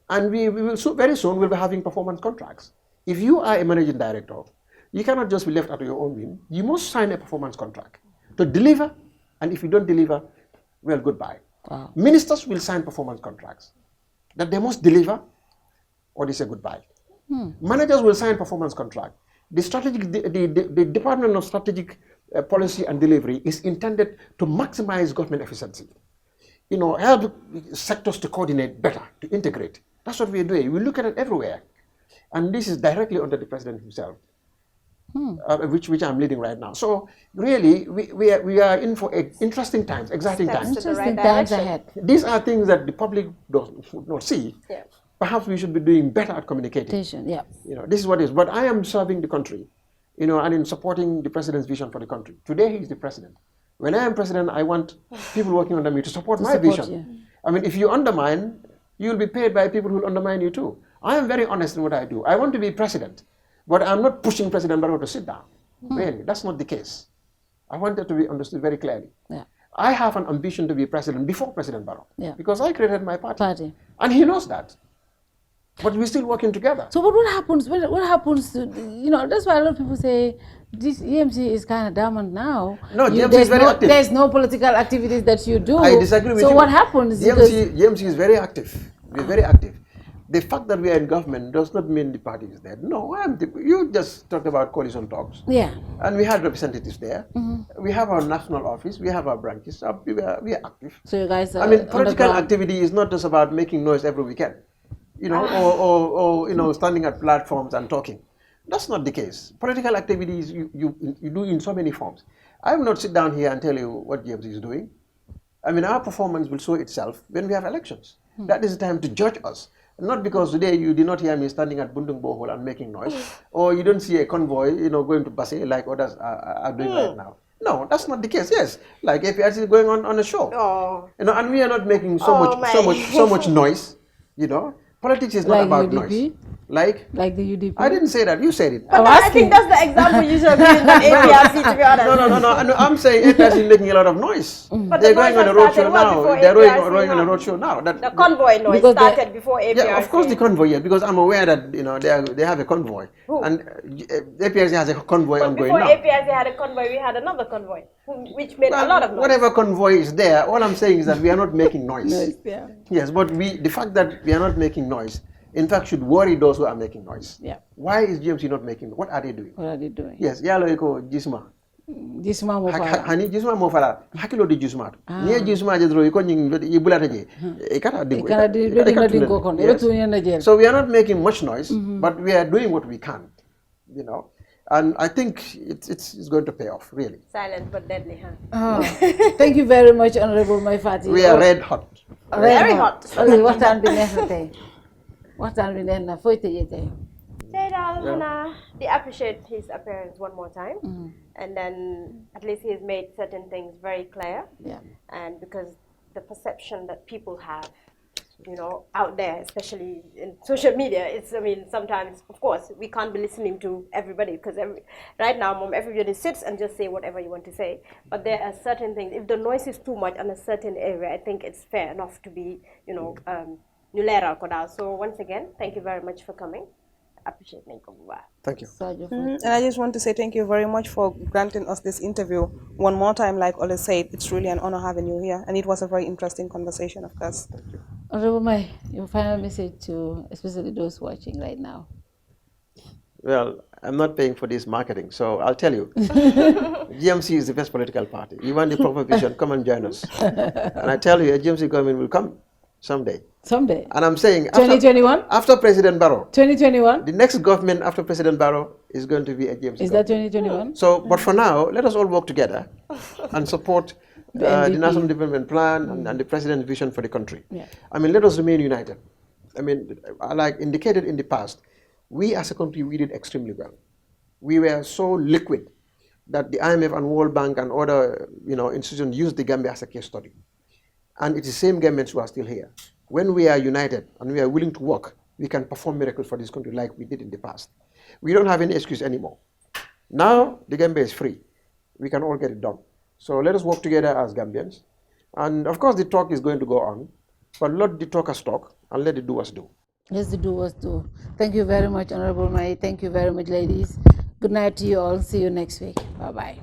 S7: And we will very soon we'll be having performance contracts. If you are a managing director, you cannot just be left out of your own whim. You must sign a performance contract to deliver, and if you don't deliver, well, goodbye.
S22: Wow.
S7: Ministers will sign performance contracts that they must deliver or they say goodbye. Managers will sign performance contract. The Department of Strategic Policy and Delivery is intended to maximize government efficiency. Help sectors to coordinate better, to integrate. That's what we're doing. We look at it everywhere. And this is directly under the president himself, which I'm leading right now. So really, we are in for interesting times, exciting times.
S22: Interesting times ahead.
S7: These are things that the public does not see.
S10: Yeah.
S7: Perhaps we should be doing better at communicating.
S22: Yeah.
S7: This is what it is. But I am serving the country, and in supporting the president's vision for the country. Today, he is the president. When I am president, I want people working under me to support my vision.
S22: You.
S7: I mean, if you undermine, you will be paid by people who will undermine you too. I am very honest in what I do. I want to be president, but I'm not pushing President Barrow to sit down. Really, that's not the case. I want that to be understood very clearly.
S22: Yeah.
S7: I have an ambition to be president before President Barrow, because I created my party. And he knows that. But we're still working together.
S22: So what happens? What happens to, that's why a lot of people say this EMC is kind of dormant now.
S7: No, GMC is very active.
S22: There's no political activities that you do.
S7: I disagree with you.
S22: So what happens?
S7: GMC is very active. We're very active. The fact that we are in government does not mean the party is dead. No, you just talked about coalition talks.
S22: Yeah.
S7: And we had representatives there. We have our national office. We have our branches. We are active.
S22: So you guys are
S7: political activity is not just about making noise every weekend. Or standing at platforms and talking. That's not the case. Political activities you do in so many forms. I will not sit down here and tell you what GMC is doing. Our performance will show itself when we have elections. That is the time to judge us. Not because today you did not hear me standing at Bundung Bohol and making noise, or you don't see a convoy, going to Basse like others are doing right now. No, that's not the case. Yes, like APRC is going on a show. And we are not making so much noise. Politics is not about noise. Like
S22: the UDP.
S7: I didn't say that. You said it.
S10: But I think that's the example you should give that APRC, to be honest.
S7: No. I'm saying APRC is making a lot of noise.
S10: But
S7: They're
S10: the
S7: going
S10: noise
S7: on a
S10: has
S7: roadshow
S10: started well
S7: now.
S10: before
S7: They're
S10: APRC,
S7: going on a
S10: huh?
S7: roadshow now.
S10: The convoy noise started before APRC.
S7: Yeah, of course the convoy, yes, because I'm aware that they have a convoy.
S10: Who?
S7: And APRC has a convoy
S10: But
S7: ongoing
S10: before
S7: now.
S10: APRC had a convoy, we had another convoy, which made a lot of noise.
S7: Whatever convoy is there, all I'm saying is that we are not making noise.
S22: Yeah.
S7: Yes, but the fact that we are not making noise, in fact, should worry those who are making noise.
S22: Yeah.
S7: Why is GMC not making? What are they doing?
S22: What are they doing?
S7: Yes, yalo iko jisma.
S22: Jisma mo fala.
S7: Hani jisma mo fala. Hakilo di jisma. Niye jisma jedro iko nying ibulata je. Ikata dingo.
S22: Ikata dingo kon.
S7: Yes. So we are not making much noise, but we are doing what we can, you know. And I think it's going to pay off, really.
S10: Silent but deadly, huh?
S22: Oh. Thank you very much, Honorable Maifati.
S7: We are red hot.
S10: Very hot.
S22: What time be next day? What time be next? Foi te yete.
S10: They appreciate his appearance one more time, and then at least he has made certain things very clear.
S22: Yeah.
S10: And because the perception that people have, you know, out there, especially in social media, I mean, sometimes, of course, we can't be listening to everybody because right now, everybody sits and just say whatever you want to say. But there are certain things. If the noise is too much on a certain area, I think it's fair enough to be, you know, So once again, thank you very much for coming. Appreciate it.
S7: Thank you.
S9: And I just want to say thank you very much for granting us this interview. One more time, like Ole said, it's really an honor having you here, and it was a very interesting conversation, of course.
S22: Honorable Mai, your final message to especially those watching right now.
S7: Well, I'm not paying for this marketing, so I'll tell you. GMC is the best political party. You want the proper vision, come and join us. And I tell you, a GMC government will come someday.
S22: Someday.
S7: And I'm saying
S22: 2021?
S7: After President Barrow.
S22: 2021?
S7: The next government after President Barrow is going to be a GMC
S22: Is that 2021?
S7: So, but for now, let us all work together and support the National Development Plan and the President's vision for the country.
S22: Yeah.
S7: I mean, let us remain united. I mean, like indicated in the past, we as a country, we did extremely well. We were so liquid that the IMF and World Bank and other, you know, institutions used the Gambia as a case study. And it's the same governments who are still here. When we are united and we are willing to work, we can perform miracles for this country like we did in the past. We don't have any excuse anymore. Now, the Gambia is free. We can all get it done. So let us work together as Gambians. And of course, the talk is going to go on, but let the talkers talk and let the doers do.
S22: Let the doers do. Thank you very much, Honorable Mai. Thank you very much, ladies. Good night to you all. See you next week. Bye-bye.